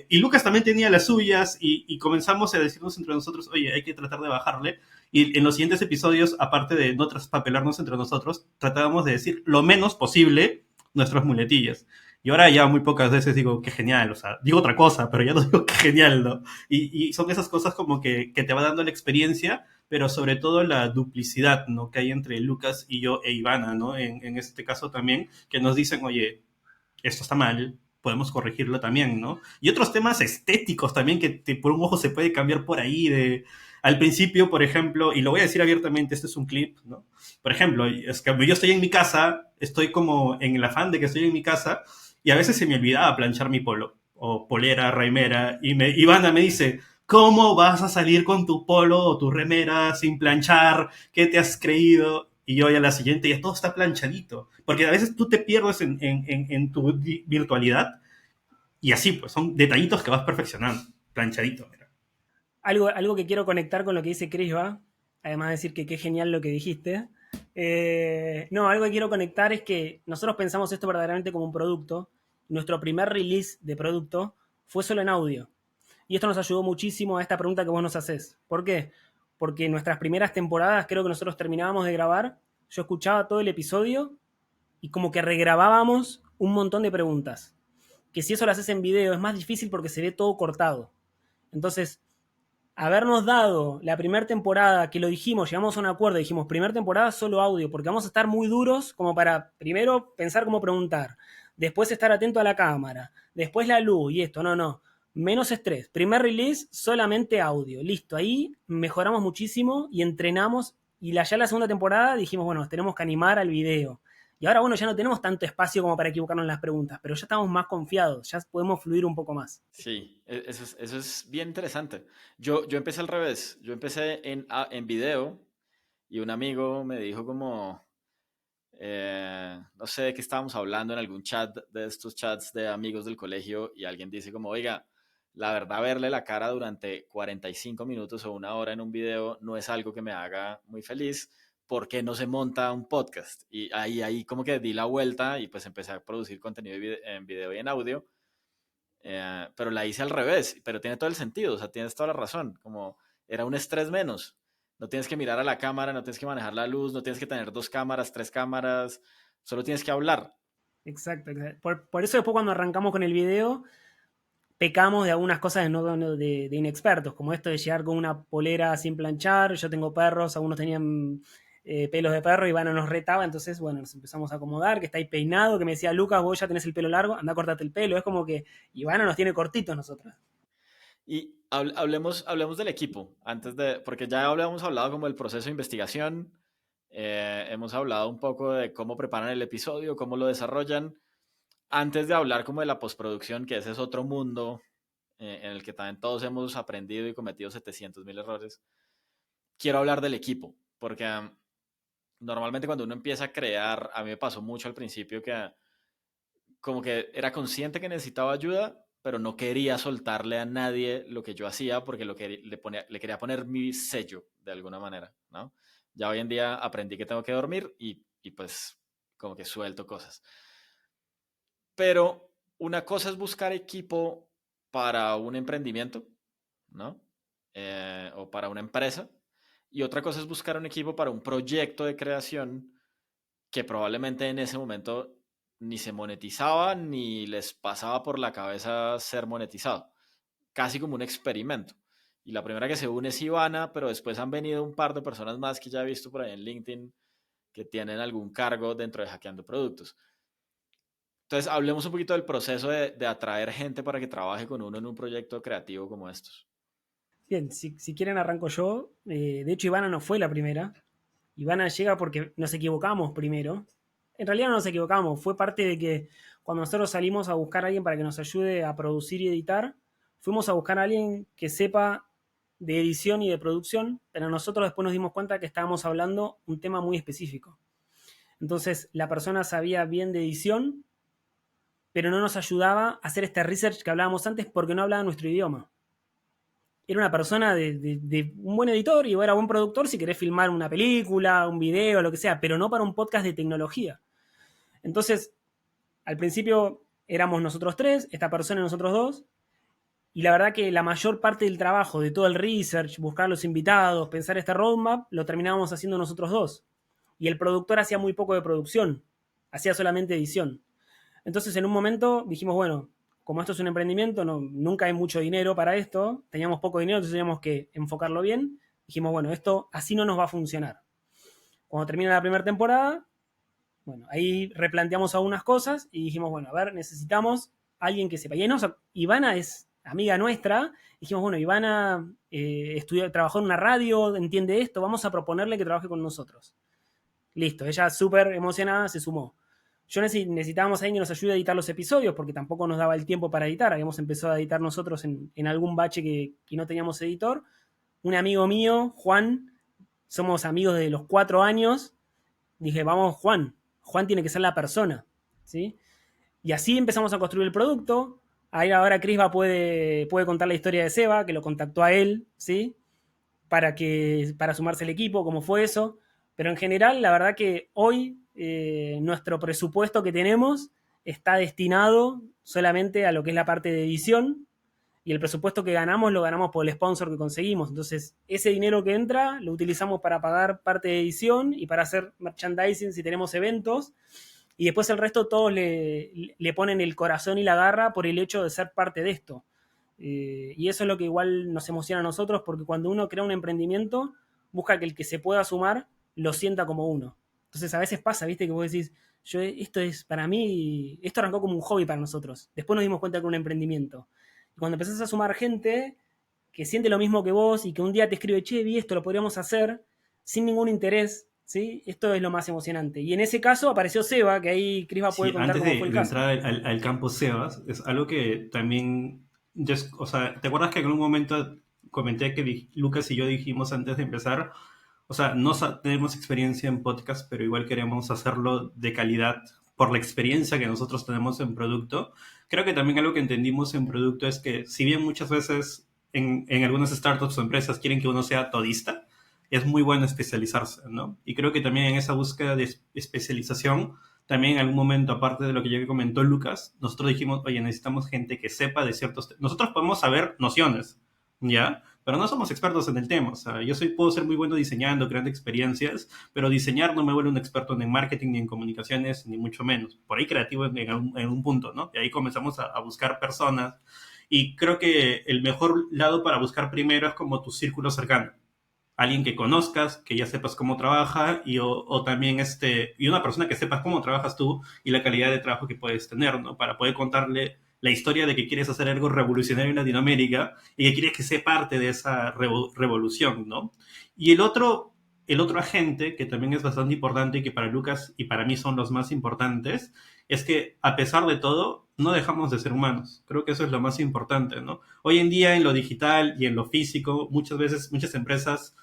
Y Lucas también tenía las suyas y comenzamos a decirnos entre nosotros, oye, hay que tratar de bajarle. Y en los siguientes episodios, aparte de no traspapelarnos entre nosotros, tratábamos de decir lo menos posible nuestras muletillas. Y ahora ya muy pocas veces digo, qué genial, o sea, digo otra cosa, pero ya no digo qué genial, ¿no? Y son esas cosas como que te va dando la experiencia, pero sobre todo la duplicidad, ¿no? Que hay entre Lucas y yo e Ivana, ¿no? En este caso también, que nos dicen, oye, esto está mal, podemos corregirlo también, ¿no? Y otros temas estéticos también que por un ojo se puede cambiar por ahí al principio, por ejemplo, y lo voy a decir abiertamente, este es un clip, ¿no? Por ejemplo, es que yo estoy en mi casa, estoy como en el afán de que estoy en mi casa, y a veces se me olvidaba planchar mi polo, o polera, remera, y Ivana me dice, ¿cómo vas a salir con tu polo o tu remera sin planchar? ¿Qué te has creído? Y yo ya la siguiente ya todo está planchadito. Porque a veces tú te pierdes en tu virtualidad y así, pues son detallitos que vas perfeccionando. Planchadito, mira. Algo que quiero conectar con lo que dice Chris, ¿va? Además de decir que qué genial lo que dijiste. No, algo que quiero conectar es que nosotros pensamos esto verdaderamente como un producto. Nuestro primer release de producto fue solo en audio. Y esto nos ayudó muchísimo a esta pregunta que vos nos haces. ¿Por qué? Porque en nuestras primeras temporadas, creo que nosotros terminábamos de grabar, yo escuchaba todo el episodio y como que regrabábamos un montón de preguntas. Que si eso lo haces en video es más difícil porque se ve todo cortado. Entonces, habernos dado la primera temporada, que lo dijimos, llegamos a un acuerdo, dijimos, primera temporada solo audio, porque vamos a estar muy duros como para, primero, pensar cómo preguntar, después estar atento a la cámara, después la luz y esto, no. Menos estrés. Primer release, solamente audio. Listo, ahí mejoramos muchísimo y entrenamos. Y ya la segunda temporada dijimos, bueno, tenemos que animar al video. Y ahora, bueno, ya no tenemos tanto espacio como para equivocarnos en las preguntas, pero ya estamos más confiados, ya podemos fluir un poco más. Sí, eso es bien interesante. Yo empecé al revés. Yo empecé en video y un amigo me dijo como, no sé de qué estábamos hablando en algún chat de estos chats de amigos del colegio y alguien dice como, oiga, la verdad verle la cara durante 45 minutos o una hora en un video no es algo que me haga muy feliz. ¿Por qué no se monta un podcast? Y ahí como que di la vuelta y pues empecé a producir contenido en video y en audio, pero la hice al revés, pero tiene todo el sentido, o sea, tienes toda la razón, como era un estrés menos. No tienes que mirar a la cámara, no tienes que manejar la luz, no tienes que tener dos cámaras, tres cámaras, solo tienes que hablar. Exacto. Por eso después cuando arrancamos con el video, pecamos de algunas cosas de inexpertos, como esto de llegar con una polera sin planchar, yo tengo perros, algunos tenían pelos de perro y Ivana nos retaba, entonces bueno, nos empezamos a acomodar, que está ahí peinado, que me decía, Lucas, vos ya tenés el pelo largo, anda, córtate el pelo, es como que Ivana nos tiene cortitos nosotros. Y hablemos del equipo, porque ya habíamos hablado como del proceso de investigación, hemos hablado un poco de cómo preparan el episodio, cómo lo desarrollan, antes de hablar como de la postproducción, que ese es otro mundo en el que también todos hemos aprendido y cometido 700.000 errores, quiero hablar del equipo, porque normalmente cuando uno empieza a crear, a mí me pasó mucho al principio que como que era consciente que necesitaba ayuda, pero no quería soltarle a nadie lo que yo hacía porque le quería poner mi sello de alguna manera, ¿no? Ya hoy en día aprendí que tengo que dormir y pues como que suelto cosas. Pero una cosa es buscar equipo para un emprendimiento, ¿no? O para una empresa. Y otra cosa es buscar un equipo para un proyecto de creación que probablemente en ese momento ni se monetizaba ni les pasaba por la cabeza ser monetizado. Casi como un experimento. Y la primera que se une es Ivana, pero después han venido un par de personas más que ya he visto por ahí en LinkedIn que tienen algún cargo dentro de Hackeando Productos. Entonces, hablemos un poquito del proceso de atraer gente para que trabaje con uno en un proyecto creativo como estos. Bien, si quieren arranco yo. De hecho, Ivana no fue la primera. Ivana llega porque nos equivocamos primero. En realidad no nos equivocamos, fue parte de que cuando nosotros salimos a buscar a alguien para que nos ayude a producir y editar, fuimos a buscar a alguien que sepa de edición y de producción, pero nosotros después nos dimos cuenta que estábamos hablando un tema muy específico. Entonces, la persona sabía bien de edición, pero no nos ayudaba a hacer este research que hablábamos antes porque no hablaba nuestro idioma. era una persona de un buen editor y era buen productor si querés filmar una película, un video, lo que sea, pero no para un podcast de tecnología. Entonces, al principio éramos nosotros tres, esta persona y nosotros dos, y la verdad que la mayor parte del trabajo, de todo el research, buscar los invitados, pensar este roadmap, lo terminábamos haciendo nosotros dos. Y el productor hacía muy poco de producción, hacía solamente edición. Entonces en un momento dijimos, bueno, como esto es un emprendimiento, nunca hay mucho dinero para esto, teníamos poco dinero, entonces teníamos que enfocarlo bien. Dijimos, bueno, esto así no nos va a funcionar. Cuando termina la primera temporada, bueno, ahí replanteamos algunas cosas y dijimos, bueno, a ver, necesitamos alguien que sepa. Y ahí Ivana es amiga nuestra. Dijimos, bueno, Ivana trabajó en una radio, entiende esto, vamos a proponerle que trabaje con nosotros. Listo, ella súper emocionada se sumó. Yo necesitábamos a alguien que nos ayude a editar los episodios porque tampoco nos daba el tiempo para editar. Habíamos empezado a editar nosotros en algún bache que no teníamos editor. Un amigo mío, Juan, somos amigos de los 4 años. Dije, vamos, Juan. Juan tiene que ser la persona, ¿sí? Y así empezamos a construir el producto. Ahí ahora Crisba puede contar la historia de Seba, que lo contactó a él, ¿sí? Para sumarse al equipo, cómo fue eso. Pero en general, la verdad que hoy nuestro presupuesto que tenemos está destinado solamente a lo que es la parte de edición y el presupuesto que ganamos lo ganamos por el sponsor que conseguimos. Entonces, ese dinero que entra lo utilizamos para pagar parte de edición y para hacer merchandising si tenemos eventos. Y después el resto todos le ponen el corazón y la garra por el hecho de ser parte de esto. Y eso es lo que igual nos emociona a nosotros, porque cuando uno crea un emprendimiento, busca que el que se pueda sumar lo sienta como uno. Entonces a veces pasa, viste, que vos decís, esto es para mí, esto arrancó como un hobby para nosotros. Después nos dimos cuenta que era un emprendimiento. Y cuando empezás a sumar gente que siente lo mismo que vos y que un día te escribe, che, vi esto, lo podríamos hacer, sin ningún interés, ¿sí? Esto es lo más emocionante. Y en ese caso apareció Seba, que ahí Cris va a poder Sí, contar antes cómo fue el de caso. entrar al campo Sebas, es algo que también, o sea, ¿te acuerdas que en algún momento comenté que Lucas y yo dijimos antes de empezar, o sea, no tenemos experiencia en podcast, pero igual queremos hacerlo de calidad por la experiencia que nosotros tenemos en producto? Creo que también algo que entendimos en producto es que si bien muchas veces en algunas startups o empresas quieren que uno sea todista, es muy bueno especializarse, ¿no? Y creo que también en esa búsqueda de especialización, también en algún momento, aparte de lo que ya comentó Lucas, nosotros dijimos, oye, necesitamos gente que sepa de ciertos... Nosotros podemos saber nociones, ¿ya? Pero no somos expertos en el tema. O sea, puedo ser muy bueno diseñando, creando experiencias, pero diseñar no me vuelve un experto ni en marketing, ni en comunicaciones, ni mucho menos. Por ahí creativo en un punto, ¿no? Y ahí comenzamos a buscar personas. Y creo que el mejor lado para buscar primero es como tu círculo cercano. Alguien que conozcas, que ya sepas cómo trabaja o también y una persona que sepas cómo trabajas tú y la calidad de trabajo que puedes tener, ¿no? Para poder contarle la historia de que quieres hacer algo revolucionario en Latinoamérica y que quieres que sea parte de esa revolución, ¿no? Y el otro agente, que también es bastante importante y que para Lucas y para mí son los más importantes, es que a pesar de todo, no dejamos de ser humanos. Creo que eso es lo más importante, ¿no? Hoy en día en lo digital y en lo físico, muchas veces muchas empresas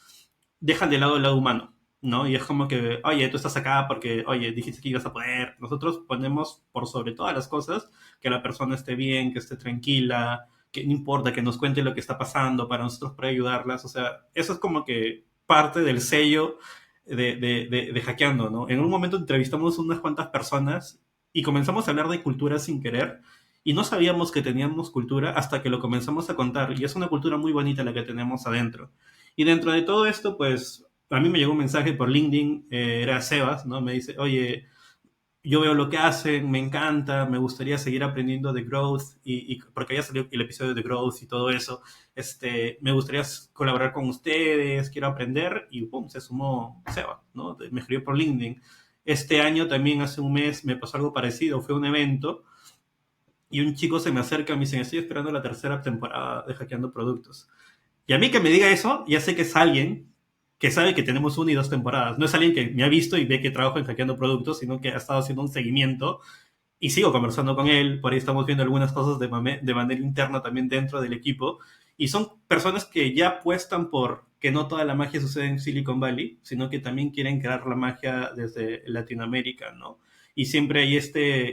dejan de lado el lado humano, ¿no? Y es como que, oye, tú estás acá porque, oye, dijiste que ibas a poder. Nosotros ponemos por sobre todas las cosas que la persona esté bien, que esté tranquila, que no importa, que nos cuente lo que está pasando para nosotros poder ayudarlas. O sea, eso es como que parte del sello de hackeando, ¿no? En un momento entrevistamos unas cuantas personas y comenzamos a hablar de cultura sin querer. Y no sabíamos que teníamos cultura hasta que lo comenzamos a contar. Y es una cultura muy bonita la que tenemos adentro. Y dentro de todo esto, pues a mí me llegó un mensaje por LinkedIn, era Sebas, ¿no? Me dice, oye, yo veo lo que hacen, me encanta, me gustaría seguir aprendiendo de Growth, porque ya salió el episodio de Growth y todo eso, me gustaría colaborar con ustedes, quiero aprender, y pum, se sumó Sebas, ¿no? Me escribió por LinkedIn. Este año también, hace un mes, me pasó algo parecido, fue un evento, y un chico se me acerca y me dice, estoy esperando la tercera temporada de Hackeando Productos. Y a mí que me diga eso, ya sé que es alguien que sabe que tenemos 1 y 2 temporadas. No es alguien que me ha visto y ve que trabajo en Hackeando Productos, sino que ha estado haciendo un seguimiento y sigo conversando con él. Por ahí estamos viendo algunas cosas de manera interna también dentro del equipo. Y son personas que ya apuestan por que no toda la magia sucede en Silicon Valley, sino que también quieren crear la magia desde Latinoamérica, ¿no? Y siempre hay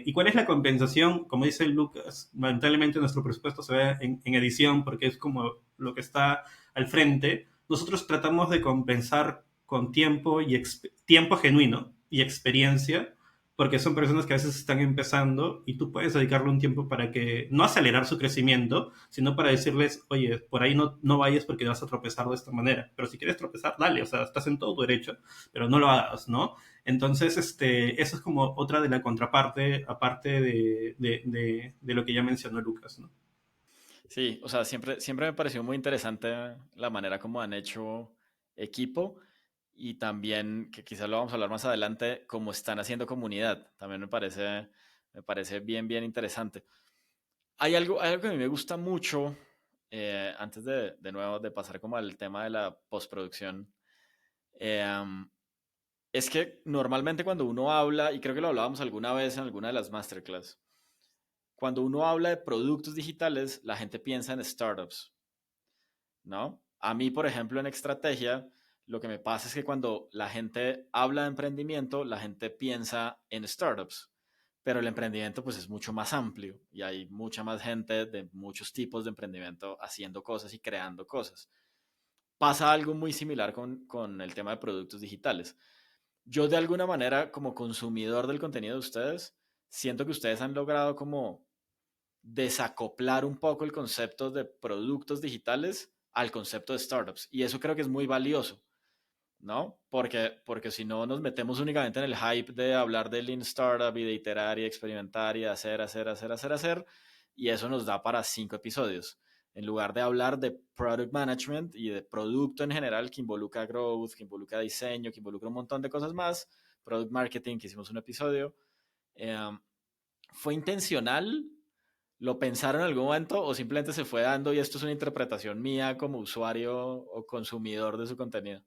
¿Y cuál es la compensación? Como dice Lucas, lamentablemente nuestro presupuesto se ve en edición porque es como lo que está al frente, nosotros tratamos de compensar con tiempo tiempo genuino y experiencia, porque son personas que a veces están empezando y tú puedes dedicarle un tiempo para que, no acelerar su crecimiento, sino para decirles, oye, por ahí no vayas porque vas a tropezar de esta manera. Pero si quieres tropezar, dale, o sea, estás en todo tu derecho, pero no lo hagas, ¿no? Entonces, eso es como otra de la contraparte, aparte de lo que ya mencionó Lucas, ¿no? Sí, o sea, siempre me pareció muy interesante la manera como han hecho equipo y también, que quizás lo vamos a hablar más adelante, cómo están haciendo comunidad. También me parece bien interesante. Hay algo que a mí me gusta mucho, antes de nuevo de pasar como al tema de la postproducción, es que normalmente cuando uno habla, y creo que lo hablábamos alguna vez en alguna de las masterclass, cuando uno habla de productos digitales, la gente piensa en startups, ¿no? A mí, por ejemplo, en Estrategia, lo que me pasa es que cuando la gente habla de emprendimiento, la gente piensa en startups, pero el emprendimiento pues es mucho más amplio y hay mucha más gente de muchos tipos de emprendimiento haciendo cosas y creando cosas. Pasa algo muy similar con el tema de productos digitales. Yo de alguna manera, como consumidor del contenido de ustedes, siento que ustedes han logrado como desacoplar un poco el concepto de productos digitales al concepto de startups. Y eso creo que es muy valioso, ¿no? Porque si no nos metemos únicamente en el hype de hablar de Lean Startup y de iterar y experimentar y de hacer, y eso nos da para 5 episodios. En lugar de hablar de product management y de producto en general que involucra growth, que involucra diseño, que involucra un montón de cosas más, product marketing, que hicimos un episodio, eh, ¿fue intencional? ¿Lo pensaron en algún momento o simplemente se fue dando y esto es una interpretación mía como usuario o consumidor de su contenido?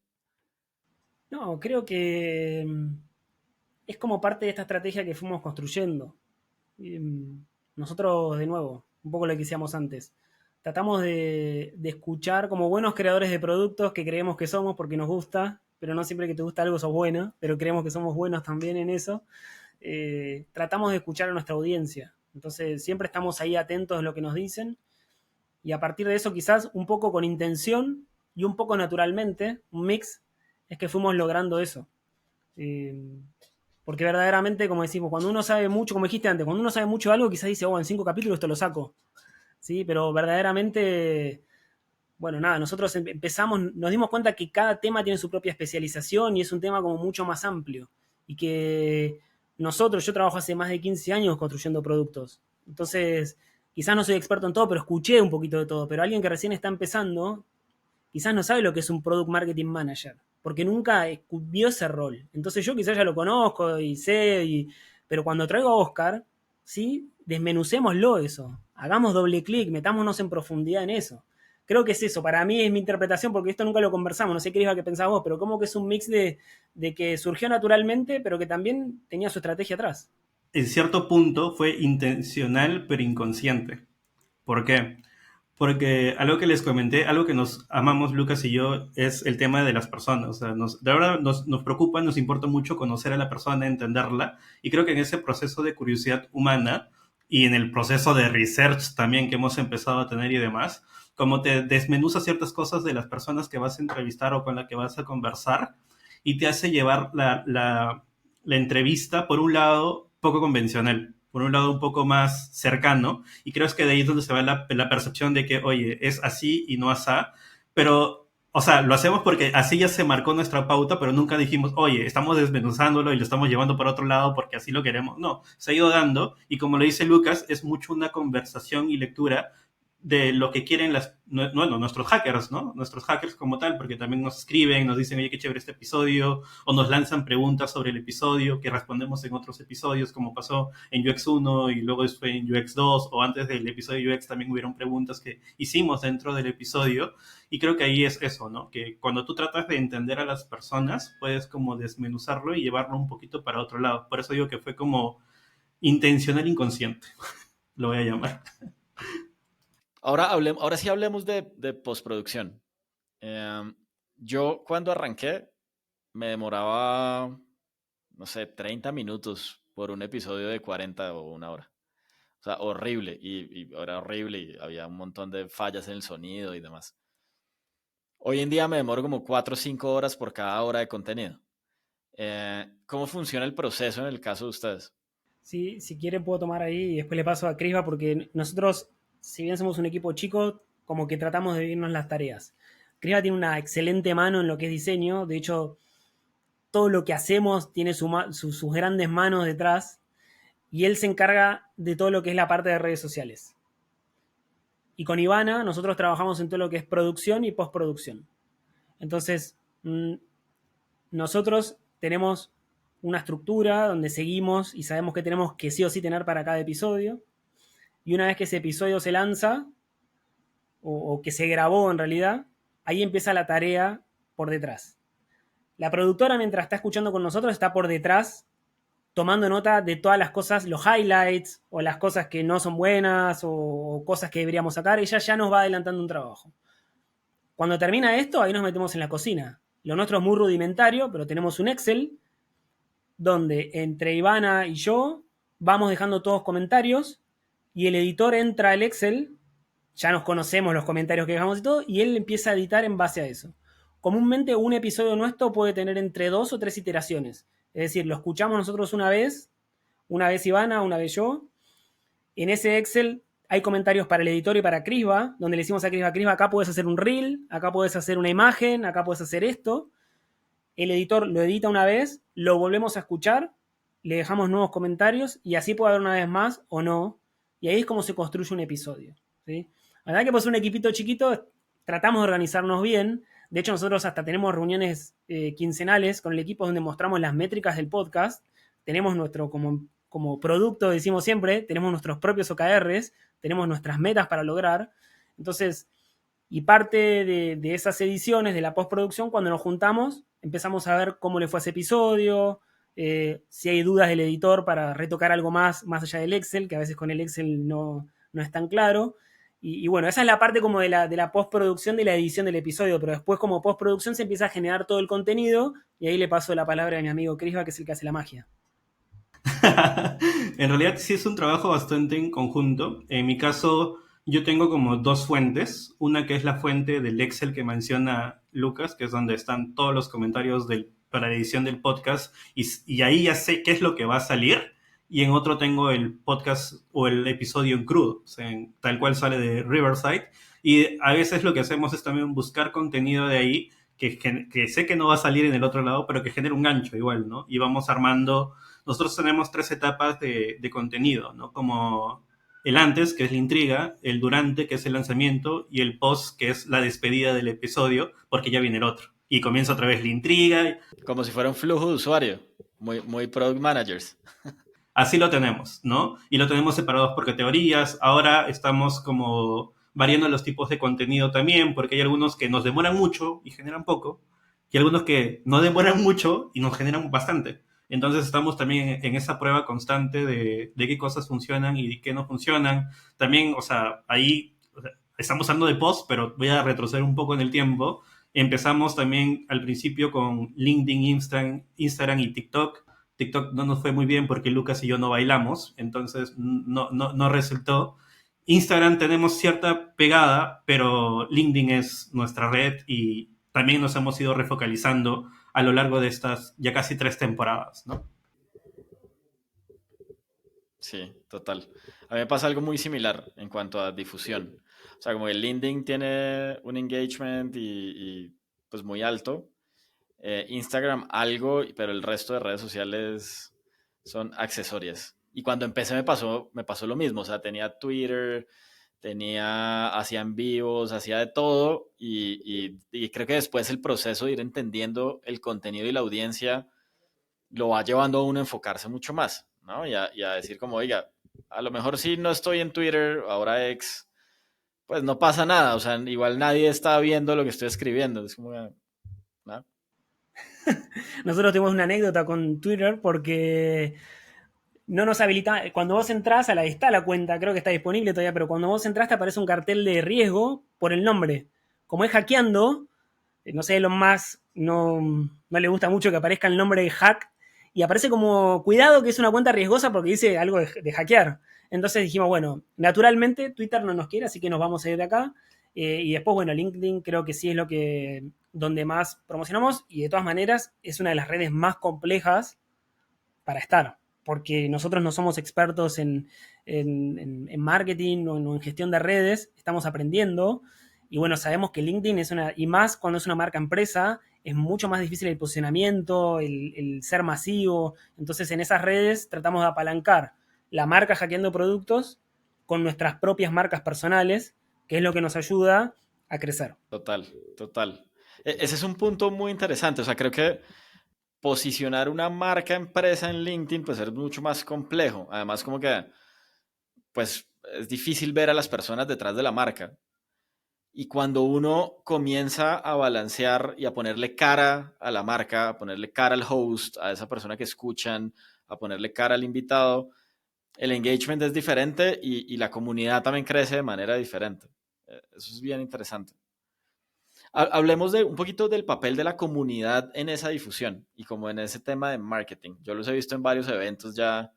No, creo que es como parte de esta estrategia que fuimos construyendo. Nosotros, de nuevo, un poco lo que decíamos antes, tratamos de escuchar como buenos creadores de productos que creemos que somos porque nos gusta, pero no siempre que te gusta algo sos bueno, pero creemos que somos buenos también en eso. Tratamos de escuchar a nuestra audiencia. Entonces, siempre estamos ahí atentos a lo que nos dicen y a partir de eso, quizás un poco con intención y un poco naturalmente, un mix, es que fuimos logrando eso. Eh, porque verdaderamente, como decimos, cuando uno sabe mucho, como dijiste antes, cuando uno sabe mucho de algo, quizás dice, oh, en 5 capítulos esto lo saco. ¿Sí? Pero verdaderamente, bueno, nada, nosotros empezamos, nos dimos cuenta que cada tema tiene su propia especialización y es un tema como mucho más amplio. Y que nosotros, yo trabajo hace más de 15 años construyendo productos. Entonces, quizás no soy experto en todo, pero escuché un poquito de todo. Pero alguien que recién está empezando, quizás no sabe lo que es un Product Marketing Manager, porque nunca vio ese rol. Entonces yo quizás ya lo conozco y sé, pero cuando traigo a Oscar, ¿sí? Desmenucémoslo eso, hagamos doble clic, metámonos en profundidad en eso. Creo que es eso, para mí es mi interpretación, porque esto nunca lo conversamos, no sé qué qué pensás vos, pero como que es un mix de que surgió naturalmente, pero que también tenía su estrategia atrás. En cierto punto fue intencional pero inconsciente. ¿Por qué? Porque algo que les comenté, algo que nos amamos Lucas y yo, es el tema de las personas. O sea, de verdad nos preocupa, nos importa mucho conocer a la persona, entenderla. Y creo que en ese proceso de curiosidad humana y en el proceso de research también que hemos empezado a tener y demás, como te desmenuza ciertas cosas de las personas que vas a entrevistar o con las que vas a conversar y te hace llevar la entrevista, por un lado, poco convencional, por un lado un poco más cercano, y creo que de ahí es donde se va la percepción de que, oye, es así y no asá, pero, o sea, lo hacemos porque así ya se marcó nuestra pauta, pero nunca dijimos, oye, estamos desmenuzándolo y lo estamos llevando por otro lado porque así lo queremos. No, se ha ido dando, y como lo dice Lucas, es mucho una conversación y lectura de lo que quieren bueno, nuestros hackers, ¿no? Nuestros hackers como tal, porque también nos escriben, nos dicen, oye, qué chévere este episodio, o nos lanzan preguntas sobre el episodio que respondemos en otros episodios, como pasó en UX 1 y luego fue en UX 2, o antes del episodio UX también hubieron preguntas que hicimos dentro del episodio, y creo que ahí es eso, ¿no? Que cuando tú tratas de entender a las personas, puedes como desmenuzarlo y llevarlo un poquito para otro lado. Por eso digo que fue como intencional inconsciente, lo voy a llamar. Ahora sí hablemos de postproducción. Yo cuando arranqué me demoraba, no sé, 30 minutos por un episodio de 40 o 1 hora. O sea, horrible. Y era horrible y había un montón de fallas en el sonido y demás. Hoy en día me demoro como 4 o 5 horas por cada hora de contenido. ¿Cómo funciona el proceso en el caso de ustedes? Sí, si quiere puedo tomar ahí y después le paso a Crisba porque nosotros, si bien somos un equipo chico, como que tratamos de dividirnos las tareas. Crisba tiene una excelente mano en lo que es diseño, de hecho todo lo que hacemos tiene sus grandes manos detrás y él se encarga de todo lo que es la parte de redes sociales. Y con Ivana nosotros trabajamos en todo lo que es producción y postproducción. Entonces, nosotros tenemos una estructura donde seguimos y sabemos que tenemos que sí o sí tener para cada episodio. Y una vez que ese episodio se lanza, o que se grabó en realidad, ahí empieza la tarea por detrás. La productora, mientras está escuchando con nosotros, está por detrás tomando nota de todas las cosas, los highlights o las cosas que no son buenas o cosas que deberíamos sacar. Ella ya nos va adelantando un trabajo. Cuando termina esto, ahí nos metemos en la cocina. Lo nuestro es muy rudimentario, pero tenemos un Excel donde entre Ivana y yo vamos dejando todos comentarios y el editor entra al Excel, ya nos conocemos los comentarios que dejamos y todo, y él empieza a editar en base a eso. Comúnmente un episodio nuestro puede tener entre 2 o 3 iteraciones. Es decir, lo escuchamos nosotros una vez Ivana, una vez yo. En ese Excel hay comentarios para el editor y para Crisba, donde le decimos a Crisba, acá puedes hacer un reel, acá puedes hacer una imagen, acá puedes hacer esto. El editor lo edita una vez, lo volvemos a escuchar, le dejamos nuevos comentarios y así puede haber una vez más o no. Y ahí es como se construye un episodio. ¿Sí? La verdad que por ser un equipito chiquito, tratamos de organizarnos bien. De hecho, nosotros hasta tenemos reuniones quincenales con el equipo donde mostramos las métricas del podcast. Tenemos nuestro, como producto, decimos siempre, tenemos nuestros propios OKRs, tenemos nuestras metas para lograr. Entonces, y parte de esas ediciones de la postproducción, cuando nos juntamos, empezamos a ver cómo le fue a ese episodio, si hay dudas del editor para retocar algo más allá del Excel, que a veces con el Excel no es tan claro. Y bueno, esa es la parte como de la postproducción, de la edición del episodio, pero después como postproducción se empieza a generar todo el contenido y ahí le paso la palabra a mi amigo Crisba, que es el que hace la magia. En realidad sí es un trabajo bastante en conjunto. En mi caso, yo tengo como dos fuentes. Una que es la fuente del Excel que menciona Lucas, que es donde están todos los comentarios para la edición del podcast, y ahí ya sé qué es lo que va a salir. Y en otro tengo el podcast o el episodio en crudo, o sea, tal cual sale de Riverside. Y a veces lo que hacemos es también buscar contenido de ahí que sé que no va a salir en el otro lado, pero que genera un gancho igual, ¿no? Y vamos armando. Nosotros tenemos tres etapas de contenido, ¿no? Como el antes, que es la intriga, el durante, que es el lanzamiento, y el post, que es la despedida del episodio, porque ya viene el otro. Y comienza otra vez la intriga. Como si fuera un flujo de usuario, muy, muy product managers. Así lo tenemos, ¿no? Y lo tenemos separados por categorías. Ahora estamos como variando los tipos de contenido también, porque hay algunos que nos demoran mucho y generan poco, y algunos que no demoran mucho y nos generan bastante. Entonces estamos también en esa prueba constante de qué cosas funcionan y qué no funcionan. También, o sea, ahí estamos hablando de post, pero voy a retroceder un poco en el tiempo. Empezamos también al principio con LinkedIn, Instagram y TikTok. TikTok no nos fue muy bien porque Lucas y yo no bailamos, entonces no resultó. Instagram tenemos cierta pegada, pero LinkedIn es nuestra red y también nos hemos ido refocalizando a lo largo de estas ya casi 3 temporadas, ¿no? Sí, total. A mí me pasa algo muy similar en cuanto a difusión. O sea, como el LinkedIn tiene un engagement pues muy alto. Instagram algo, pero el resto de redes sociales son accesorias. Y cuando empecé me pasó lo mismo. O sea, tenía Twitter, hacía en vivos, hacía de todo. Y creo que después el proceso de ir entendiendo el contenido y la audiencia lo va llevando a uno a enfocarse mucho más, ¿no? Y a decir como, oiga, a lo mejor si no estoy en Twitter, ahora ex, pues no pasa nada, o sea, igual nadie está viendo lo que estoy escribiendo, es como, ¿no? Nosotros tenemos una anécdota con Twitter porque no nos habilita. Cuando vos entras, está la cuenta, creo que está disponible todavía, pero cuando vos entras te aparece un cartel de riesgo por el nombre. Como es hackeando, no sé, Elon Musk no le gusta mucho que aparezca el nombre de hack y aparece como cuidado que es una cuenta riesgosa porque dice algo de hackear. Entonces dijimos, bueno, naturalmente Twitter no nos quiere, así que nos vamos a ir de acá. Y después, bueno, LinkedIn creo que sí es donde más promocionamos y de todas maneras es una de las redes más complejas para estar, porque nosotros no somos expertos en marketing o en gestión de redes, estamos aprendiendo y bueno, sabemos que LinkedIn y más cuando es una marca empresa, es mucho más difícil el posicionamiento, el ser masivo, entonces en esas redes tratamos de apalancar la marca hackeando productos con nuestras propias marcas personales, que es lo que nos ayuda a crecer. Total, total. Ese es un punto muy interesante. O sea, creo que posicionar una marca empresa en LinkedIn pues es mucho más complejo. Además, como que pues es difícil ver a las personas detrás de la marca. Y cuando uno comienza a balancear y a ponerle cara a la marca, a ponerle cara al host, a esa persona que escuchan, a ponerle cara al invitado, el engagement es diferente y la comunidad también crece de manera diferente. Eso es bien interesante. Hablemos de un poquito del papel de la comunidad en esa difusión y como en ese tema de marketing. Yo los he visto en varios eventos ya,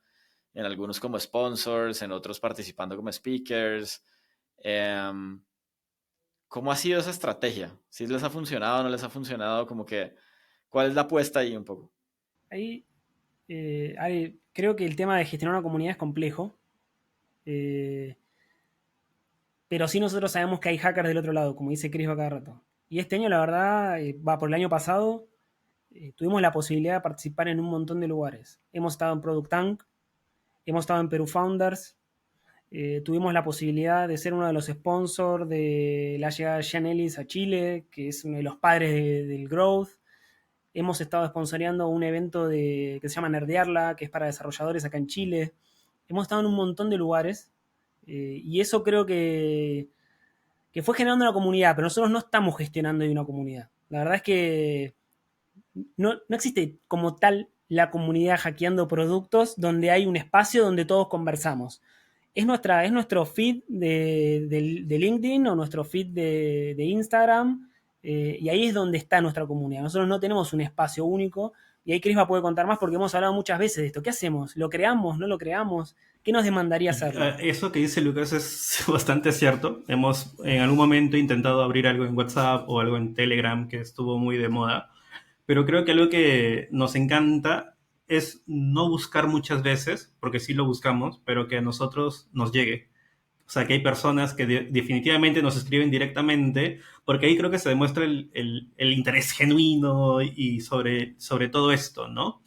en algunos como sponsors, en otros participando como speakers. Em, ¿Cómo ha sido esa estrategia? ¿Si les ha funcionado o no les ha funcionado? Como que, ¿cuál es la apuesta ahí un poco? Ahí, creo que el tema de gestionar una comunidad es complejo. Eh, pero sí nosotros sabemos que hay hackers del otro lado, como dice Chris a cada rato. Y este año, la verdad, va por el año pasado, tuvimos la posibilidad de participar en un montón de lugares. Hemos estado en Product Tank, hemos estado en Peru Founders, tuvimos la posibilidad de ser uno de los sponsors de la llegada de Sean Ellis a Chile, que es uno de los padres del growth. Hemos estado sponsoreando un evento que se llama Nerdearla, que es para desarrolladores acá en Chile. Hemos estado en un montón de lugares y eso creo que fue generando una comunidad, pero nosotros no estamos gestionando una comunidad. La verdad es que no existe como tal la comunidad hackeando productos donde hay un espacio donde todos conversamos. Es nuestro feed de LinkedIn o nuestro feed de Instagram y ahí es donde está nuestra comunidad. Nosotros no tenemos un espacio único y ahí Chris va a poder contar más porque hemos hablado muchas veces de esto. ¿Qué hacemos? ¿Lo creamos? ¿No lo creamos? ¿Qué nos demandaría hacerlo? Eso que dice Lucas es bastante cierto. Hemos en algún momento intentado abrir algo en WhatsApp o algo en Telegram que estuvo muy de moda, pero creo que algo que nos encanta es no buscar muchas veces, porque sí lo buscamos, pero que a nosotros nos llegue. O sea, que hay personas que definitivamente nos escriben directamente, porque ahí creo que se demuestra el interés genuino y sobre todo esto, ¿no?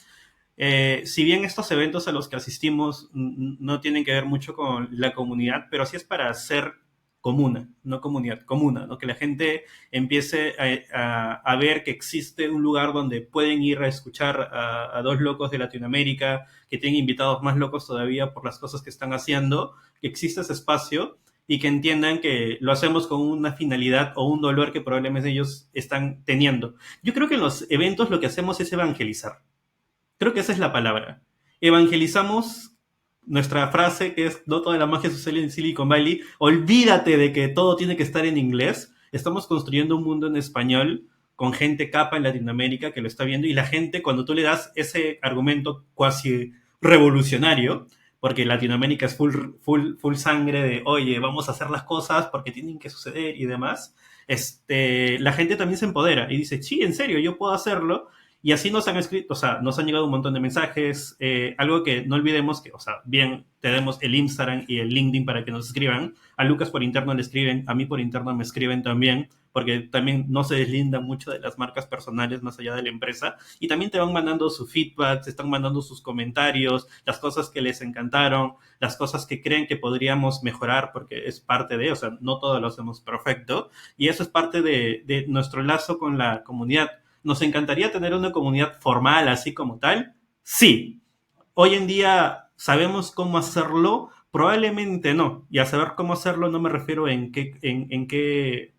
Si bien estos eventos a los que asistimos no tienen que ver mucho con la comunidad, pero sí es para hacer comuna, no comunidad, comuna, ¿no? Que la gente empiece a ver que existe un lugar donde pueden ir a escuchar a dos locos de Latinoamérica, que tienen invitados más locos todavía por las cosas que están haciendo, que existe ese espacio y que entiendan que lo hacemos con una finalidad o un dolor que probablemente ellos están teniendo. Yo creo que en los eventos lo que hacemos es evangelizar. Creo que esa es la palabra. Evangelizamos nuestra frase que es no toda la magia sucede en Silicon Valley. Olvídate de que todo tiene que estar en inglés. Estamos construyendo un mundo en español con gente capa en Latinoamérica que lo está viendo y la gente cuando tú le das ese argumento cuasi revolucionario, porque Latinoamérica es full sangre de oye, vamos a hacer las cosas porque tienen que suceder y demás, la gente también se empodera y dice, sí, en serio, yo puedo hacerlo. Y así nos han escrito, o sea, nos han llegado un montón de mensajes. Algo que no olvidemos que, o sea, bien, tenemos el Instagram y el LinkedIn para que nos escriban. A Lucas por interno le escriben, a mí por interno me escriben también, porque también no se deslindan mucho de las marcas personales más allá de la empresa. Y también te van mandando su feedback, te están mandando sus comentarios, las cosas que les encantaron, las cosas que creen que podríamos mejorar, porque es parte de, o sea, no todo lo hacemos perfecto. Y eso es parte de nuestro lazo con la comunidad. ¿Nos encantaría tener una comunidad formal así como tal? Sí. Hoy en día sabemos cómo hacerlo, probablemente no. Y a saber cómo hacerlo no me refiero en qué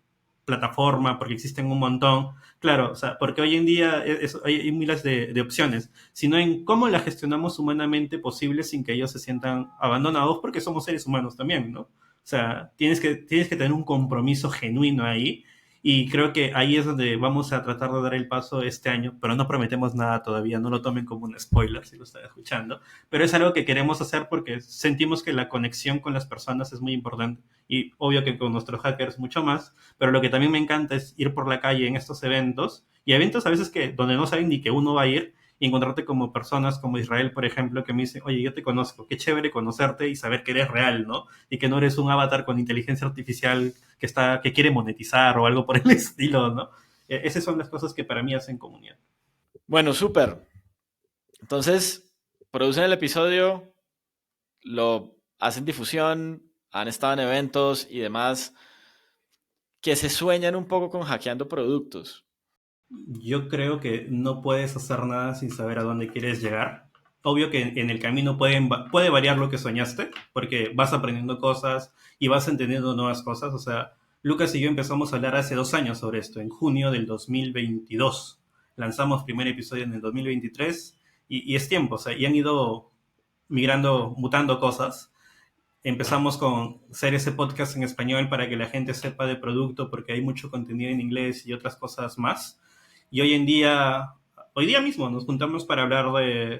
plataforma, porque existen un montón. Claro, o sea, porque hoy en día hay miles de opciones, sino en cómo la gestionamos humanamente posible sin que ellos se sientan abandonados, porque somos seres humanos también, ¿no? O sea, tienes que tener un compromiso genuino ahí Y creo que ahí es donde vamos a tratar de dar el paso este año, pero no prometemos nada todavía, no lo tomen como un spoiler si lo están escuchando, pero es algo que queremos hacer porque sentimos que la conexión con las personas es muy importante y obvio que con nuestros hackers mucho más, pero lo que también me encanta es ir por la calle en estos eventos y eventos a veces que donde no saben ni que uno va a ir y encontrarte como personas como Israel, por ejemplo, que me dicen, oye, yo te conozco, qué chévere conocerte y saber que eres real, ¿no? Y que no eres un avatar con inteligencia artificial que quiere monetizar o algo por el estilo, ¿no? Esas son las cosas que para mí hacen comunidad. Bueno, súper. Entonces, producen el episodio, lo hacen difusión, han estado en eventos y demás, que se sueñan un poco con hackeando productos. Yo creo que no puedes hacer nada sin saber a dónde quieres llegar. Obvio que en el camino puede variar lo que soñaste, porque vas aprendiendo cosas y vas entendiendo nuevas cosas. O sea, Lucas y yo empezamos a hablar hace 2 años sobre esto, en junio del 2022. Lanzamos primer episodio en el 2023 y es tiempo, o sea, y han ido migrando, mutando cosas. Empezamos con hacer ese podcast en español para que la gente sepa de producto, porque hay mucho contenido en inglés y otras cosas más. Y hoy día mismo nos juntamos para hablar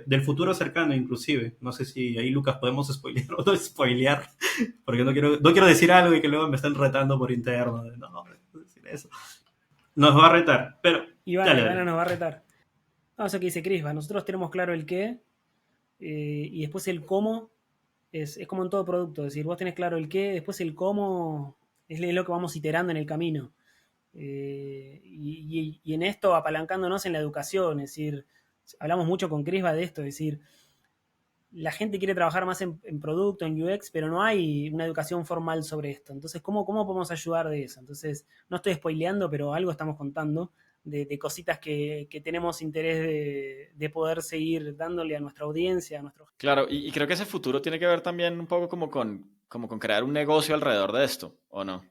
del futuro cercano inclusive. No sé si ahí, Lucas, podemos spoilear o no spoilear, porque no quiero decir algo y que luego me estén retando por interno. No decir eso. Nos va a retar, pero dale, Ivana dale. nos va a retar. No, eso que dice Crispa, nosotros tenemos claro el qué y después el cómo es como en todo producto. Es decir, vos tenés claro el qué, después el cómo es lo que vamos iterando en el camino. Y en esto apalancándonos en la educación, es decir, hablamos mucho con Crispa de esto, es decir, la gente quiere trabajar más en producto, en UX, pero no hay una educación formal sobre esto. Entonces, ¿cómo podemos ayudar de eso? Entonces, no estoy spoileando, pero algo estamos contando de cositas que tenemos interés de poder seguir dándole a nuestra audiencia, a nuestros... Claro, y creo que ese futuro tiene que ver también un poco como con crear un negocio alrededor de esto, ¿o no?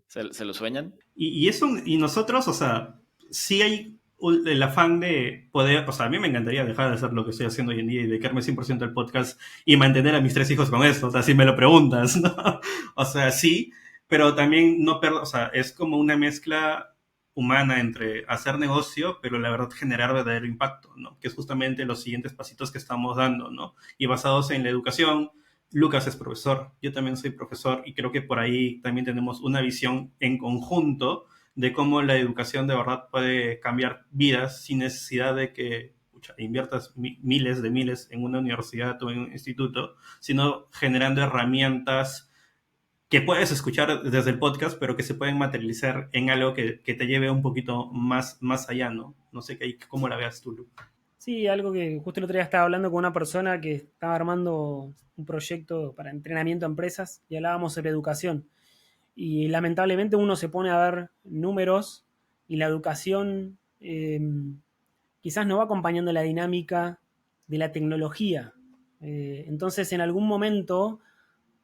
¿Se lo sueñan? Y nosotros, o sea, sí hay el afán de poder, o sea, a mí me encantaría dejar de hacer lo que estoy haciendo hoy en día y dedicarme 100% al podcast y mantener a mis 3 hijos con esto, o sea, si me lo preguntas, ¿no? O sea, sí, pero también no o sea, es como una mezcla humana entre hacer negocio, pero la verdad generar verdadero impacto, ¿no? Que es justamente los siguientes pasitos que estamos dando, ¿no? Y basados en la educación. Lucas es profesor, yo también soy profesor y creo que por ahí también tenemos una visión en conjunto de cómo la educación de verdad puede cambiar vidas sin necesidad de que inviertas miles de miles en una universidad o en un instituto, sino generando herramientas que puedes escuchar desde el podcast, pero que se pueden materializar en algo que te lleve un poquito más allá, ¿no? No sé cómo la veas tú, Lu. Sí, algo que justo el otro día estaba hablando con una persona que estaba armando un proyecto para entrenamiento a empresas y hablábamos sobre educación. Y lamentablemente uno se pone a ver números y la educación quizás no va acompañando la dinámica de la tecnología. Entonces, en algún momento,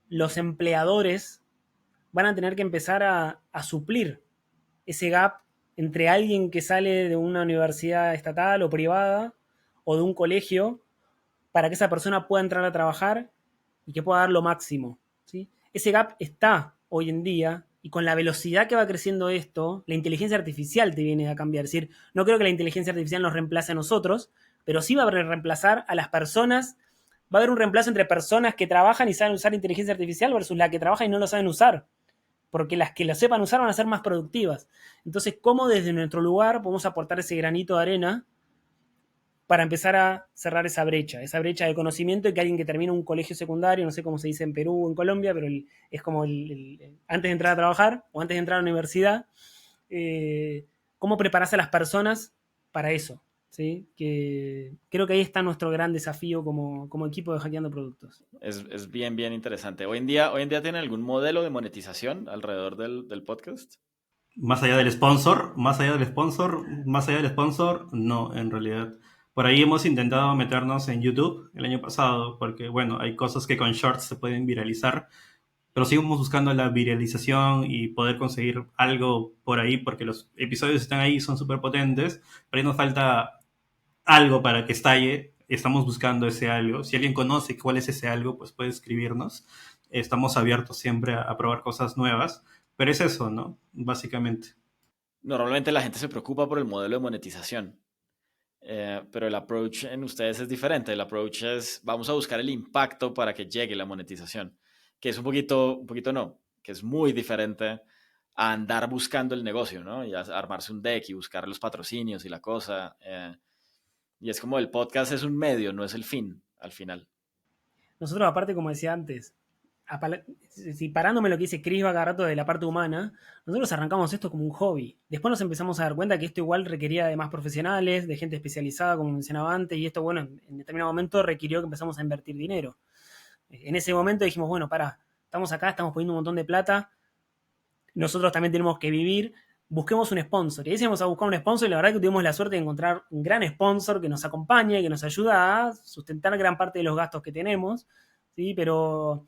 los empleadores van a tener que empezar a suplir ese gap entre alguien que sale de una universidad estatal o privada o de un colegio para que esa persona pueda entrar a trabajar y que pueda dar lo máximo. ¿Sí? Ese gap está hoy en día y con la velocidad que va creciendo esto, la inteligencia artificial te viene a cambiar. Es decir, no creo que la inteligencia artificial nos reemplace a nosotros, pero sí va a reemplazar a las personas. Va a haber un reemplazo entre personas que trabajan y saben usar inteligencia artificial versus las que trabajan y no lo saben usar. Porque las que lo sepan usar van a ser más productivas. Entonces, ¿cómo desde nuestro lugar podemos aportar ese granito de arena para empezar a cerrar esa brecha de conocimiento y que alguien que termina un colegio secundario, no sé cómo se dice en Perú o en Colombia, pero es como antes de entrar a trabajar o antes de entrar a la universidad, cómo prepararse a las personas para eso. ¿Sí? Que creo que ahí está nuestro gran desafío como equipo de Hackeando Productos. Es bien interesante. Hoy en día tienen algún modelo de monetización alrededor del podcast? Más allá del sponsor, más allá del sponsor, más allá del sponsor, no, en realidad. Por ahí hemos intentado meternos en YouTube el año pasado, porque bueno, hay cosas que con shorts se pueden viralizar, pero seguimos buscando la viralización y poder conseguir algo por ahí, porque los episodios están ahí, son súper potentes, pero ahí nos falta algo para que estalle. Estamos buscando ese algo. Si alguien conoce cuál es ese algo, pues puede escribirnos. Estamos abiertos siempre a probar cosas nuevas, pero es eso, ¿no? Básicamente. normalmente la gente se preocupa por el modelo de monetización, pero el approach en ustedes es diferente. El approach es, vamos a buscar el impacto para que llegue la monetización, que es un poquito no, que es muy diferente a andar buscando el negocio, ¿no? Y a armarse un deck y buscar los patrocinios y la cosa. Y es como el podcast es un medio, no es el fin, al final. Nosotros, aparte, como decía antes, si parándome lo que dice Chris va cada rato de la parte humana, nosotros arrancamos esto como un hobby. Después nos empezamos a dar cuenta que esto igual requería de más profesionales, de gente especializada, como mencionaba antes, y esto, bueno, en determinado momento requirió que empezamos a invertir dinero. En ese momento dijimos, bueno, pará, estamos acá, estamos poniendo un montón de plata, nosotros también tenemos que vivir, busquemos un sponsor. Y ahí íbamos a buscar un sponsor y la verdad que tuvimos la suerte de encontrar un gran sponsor que nos acompañe, que nos ayuda a sustentar gran parte de los gastos que tenemos, ¿sí? Pero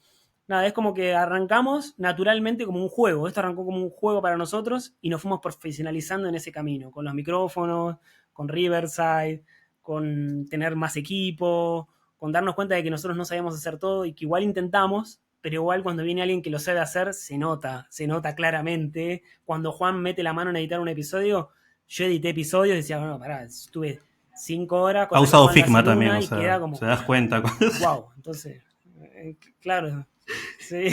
nada, es como que arrancamos naturalmente como un juego. Esto arrancó como un juego para nosotros y nos fuimos profesionalizando en ese camino, con los micrófonos, con Riverside, con tener más equipo, con darnos cuenta de que nosotros no sabíamos hacer todo y que igual intentamos, pero igual cuando viene alguien que lo sabe hacer, se nota claramente. Cuando Juan mete la mano en editar un episodio, yo edité episodios y decía, bueno, pará, estuve 5 horas, Ha cosa que usado Juan lo hace Figma en también, una o y queda sea, como, se das cuenta. wow, entonces, claro, sí.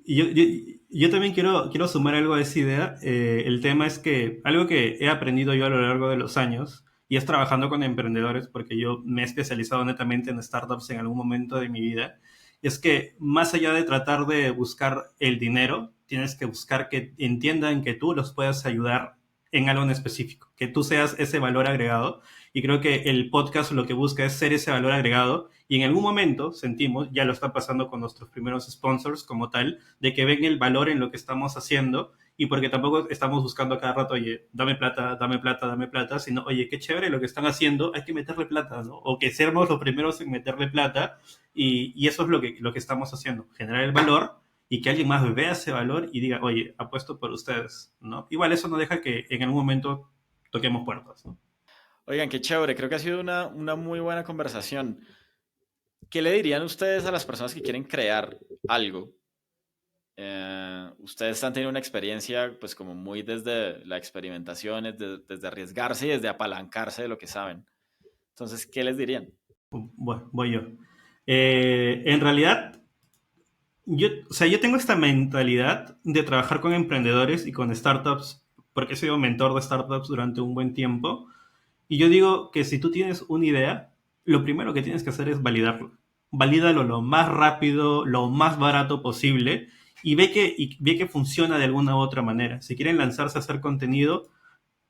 Y yo también quiero sumar algo a esa idea. El tema es que algo que he aprendido yo a lo largo de los años, y es trabajando con emprendedores, porque yo me he especializado netamente en startups en algún momento de mi vida, es que más allá de tratar de buscar el dinero, tienes que buscar que entiendan que tú los puedas ayudar en algo en específico, que tú seas ese valor agregado. Y creo que el podcast lo que busca es ser ese valor agregado. Y en algún momento sentimos, ya lo está pasando con nuestros primeros sponsors como tal, de que ven el valor en lo que estamos haciendo y porque tampoco estamos buscando a cada rato, oye, dame plata, dame plata, dame plata, sino, oye, qué chévere lo que están haciendo, hay que meterle plata, ¿no? O que seamos los primeros en meterle plata y eso es lo que estamos haciendo, generar el valor y que alguien más vea ese valor y diga, oye, apuesto por ustedes, ¿no? Igual eso no deja que en algún momento toquemos puertas, ¿no? Oigan, qué chévere, creo que ha sido una muy buena conversación. ¿Qué le dirían ustedes a las personas que quieren crear algo? Ustedes han tenido una experiencia, pues como muy desde la experimentación, desde arriesgarse y desde apalancarse de lo que saben. Entonces, ¿qué les dirían? Bueno, voy yo. En realidad, o sea, yo tengo esta mentalidad de trabajar con emprendedores y con startups, porque he sido mentor de startups durante un buen tiempo. Y yo digo que si tú tienes una idea, lo primero que tienes que hacer es validarlo. Valídalo lo más rápido, lo más barato posible y ve que funciona de alguna u otra manera. Si quieren lanzarse a hacer contenido,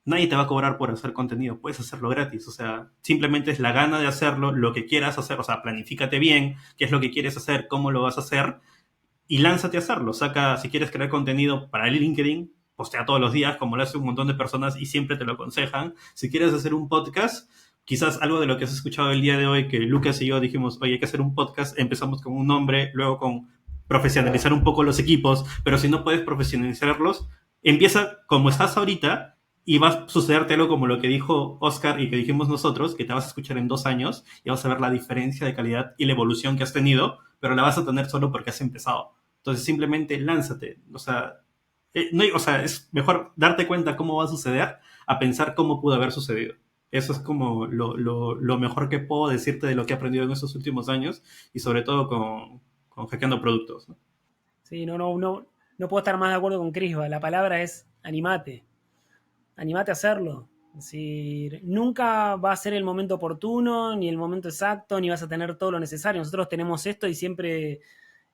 nadie te va a cobrar por hacer contenido, puedes hacerlo gratis, o sea, simplemente es la gana de hacerlo, lo que quieras hacer, o sea, planifícate bien, qué es lo que quieres hacer, cómo lo vas a hacer y lánzate a hacerlo. Saca, si quieres crear contenido para el LinkedIn, postea todos los días, como lo hace un montón de personas y siempre te lo aconsejan. Si quieres hacer un podcast, quizás algo de lo que has escuchado el día de hoy, que Lucas y yo dijimos, oye, hay que hacer un podcast, empezamos con un nombre, luego con profesionalizar un poco los equipos, pero si no puedes profesionalizarlos, empieza como estás ahorita y va a sucederte algo como lo que dijo Oscar y que dijimos nosotros, que te vas a escuchar en 2 años y vas a ver la diferencia de calidad y la evolución que has tenido, pero la vas a tener solo porque has empezado. Entonces simplemente lánzate. O sea, no, o sea, es mejor darte cuenta cómo va a suceder a pensar cómo pudo haber sucedido. Eso es como lo mejor que puedo decirte de lo que he aprendido en estos últimos años y sobre todo con hackeando productos, ¿no? Sí, no puedo estar más de acuerdo con Chris. La palabra es animate. Animate a hacerlo. Es decir, nunca va a ser el momento oportuno, ni el momento exacto, ni vas a tener todo lo necesario. Nosotros tenemos esto y siempre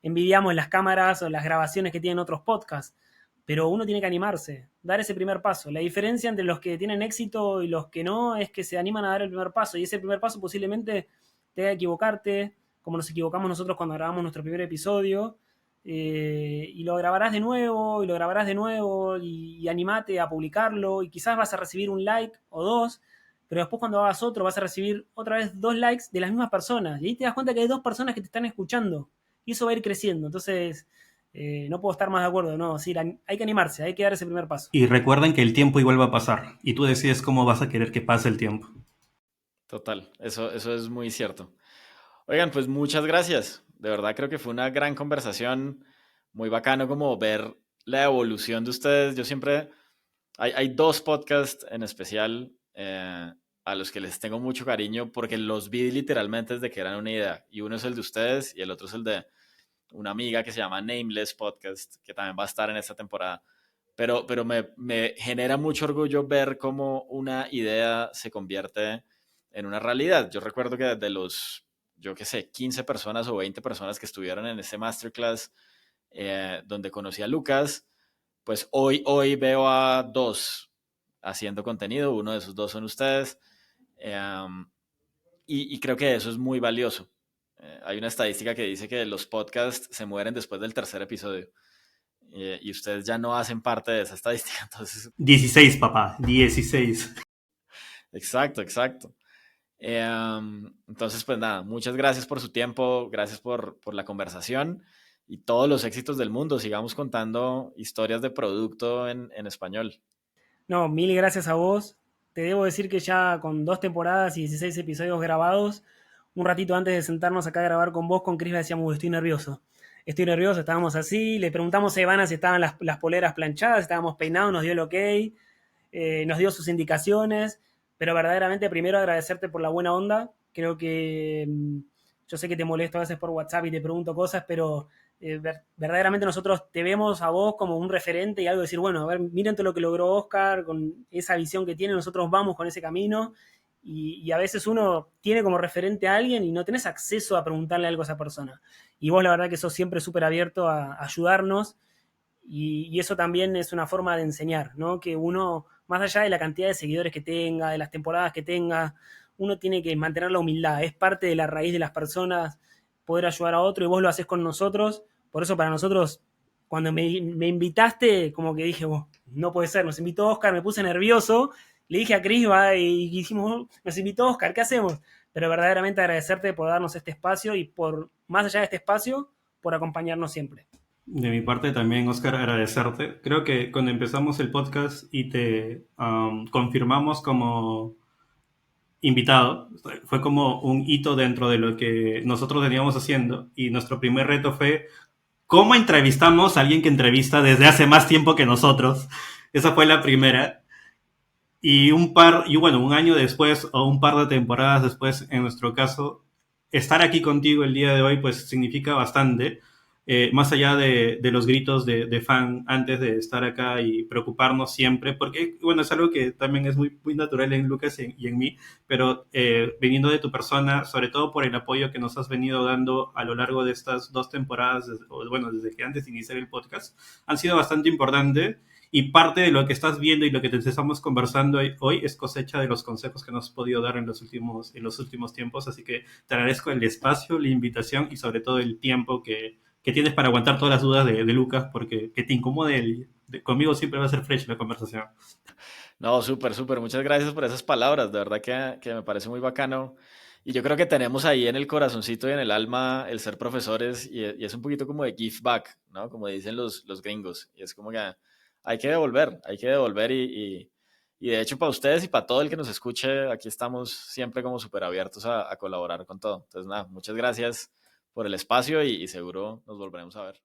envidiamos las cámaras o las grabaciones que tienen otros podcasts. Pero uno tiene que animarse, dar ese primer paso. La diferencia entre los que tienen éxito y los que no es que se animan a dar el primer paso. Y ese primer paso posiblemente te haga equivocarte, como nos equivocamos nosotros cuando grabamos nuestro primer episodio. Y lo grabarás de nuevo, y lo grabarás de nuevo, y animate a publicarlo, y quizás vas a recibir un like o dos, pero después cuando hagas otro vas a recibir otra vez 2 likes de las mismas personas, y ahí te das cuenta que hay 2 personas que te están escuchando, y eso va a ir creciendo. Entonces, no puedo estar más de acuerdo, ¿no? Sí, hay que animarse, hay que dar ese primer paso. Y recuerden que el tiempo igual va a pasar y tú decides cómo vas a querer que pase el tiempo. Total, eso es muy cierto. Oigan, pues muchas gracias. De verdad creo que fue una gran conversación, muy bacano como ver la evolución de ustedes. Yo siempre Hay dos podcasts en especial a los que les tengo mucho cariño porque los vi literalmente desde que eran una idea. Y uno es el de ustedes y el otro es el de una amiga que se llama Nameless Podcast, que también va a estar en esta temporada. Pero me genera mucho orgullo ver cómo una idea se convierte en una realidad. Yo recuerdo que de los, yo qué sé, 15 personas o 20 personas que estuvieron en este masterclass donde conocí a Lucas, pues hoy veo a dos haciendo contenido, uno de esos dos son ustedes, eh, y creo que eso es muy valioso. Hay una estadística que dice que los podcasts se mueren después del tercer episodio y ustedes ya no hacen parte de esa estadística, entonces... 16, papá, 16. Exacto, exacto. Entonces, pues nada, muchas gracias por su tiempo, gracias por la conversación y todos los éxitos del mundo. Sigamos contando historias de producto en español. No, mil gracias a vos. Te debo decir que ya con 2 temporadas y 16 episodios grabados, un ratito antes de sentarnos acá a grabar con vos, con Chris, decíamos, estoy nervioso. Estoy nervioso, estábamos así, le preguntamos a Ivana si estaban las poleras planchadas, si estábamos peinados, nos dio el ok, nos dio sus indicaciones, pero verdaderamente primero agradecerte por la buena onda. Creo que yo sé que te molesto a veces por WhatsApp y te pregunto cosas, pero verdaderamente nosotros te vemos a vos como un referente y algo de decir, bueno, a ver, miren todo lo que logró Oscar con esa visión que tiene, nosotros vamos con ese camino y a veces uno tiene como referente a alguien y no tenés acceso a preguntarle algo a esa persona. Y vos la verdad que sos siempre súper abierto a ayudarnos y eso también es una forma de enseñar, ¿no? Que uno, más allá de la cantidad de seguidores que tenga, de las temporadas que tenga, uno tiene que mantener la humildad. Es parte de la raíz de las personas poder ayudar a otro y vos lo haces con nosotros. Por eso para nosotros, cuando me invitaste, como que dije, oh, no puede ser, nos invitó Oscar, me puse nervioso. Le dije a Cris, y dijimos, oh, nos invitó Oscar, ¿qué hacemos? Pero verdaderamente agradecerte por darnos este espacio y por, más allá de este espacio, por acompañarnos siempre. De mi parte también, Oscar, agradecerte. Creo que cuando empezamos el podcast y te confirmamos como invitado, fue como un hito dentro de lo que nosotros veníamos haciendo y nuestro primer reto fue cómo entrevistamos a alguien que entrevista desde hace más tiempo que nosotros. Esa fue la primera. Y bueno, un año después o un par de temporadas después, en nuestro caso, estar aquí contigo el día de hoy, pues significa bastante, más allá de los gritos de fan antes de estar acá y preocuparnos siempre, porque, bueno, es algo que también es muy, muy natural en Lucas y en mí, pero viniendo de tu persona, sobre todo por el apoyo que nos has venido dando a lo largo de estas 2 temporadas, o bueno, desde que antes de iniciar el podcast, han sido bastante importantes. Y parte de lo que estás viendo y lo que te estamos conversando hoy es cosecha de los consejos que nos has podido dar en los últimos tiempos. Así que te agradezco el espacio, la invitación y sobre todo el tiempo que tienes para aguantar todas las dudas de Lucas, porque que te incomode conmigo siempre va a ser fresh la conversación. No, súper, súper. Muchas gracias por esas palabras. De verdad que me parece muy bacano. Y yo creo que tenemos ahí en el corazoncito y en el alma el ser profesores y es un poquito como de give back, ¿no? Como dicen los gringos. Y es como que hay que devolver y de hecho para ustedes y para todo el que nos escuche, aquí estamos siempre como súper abiertos a colaborar con todo. Entonces, nada, muchas gracias por el espacio y seguro nos volveremos a ver.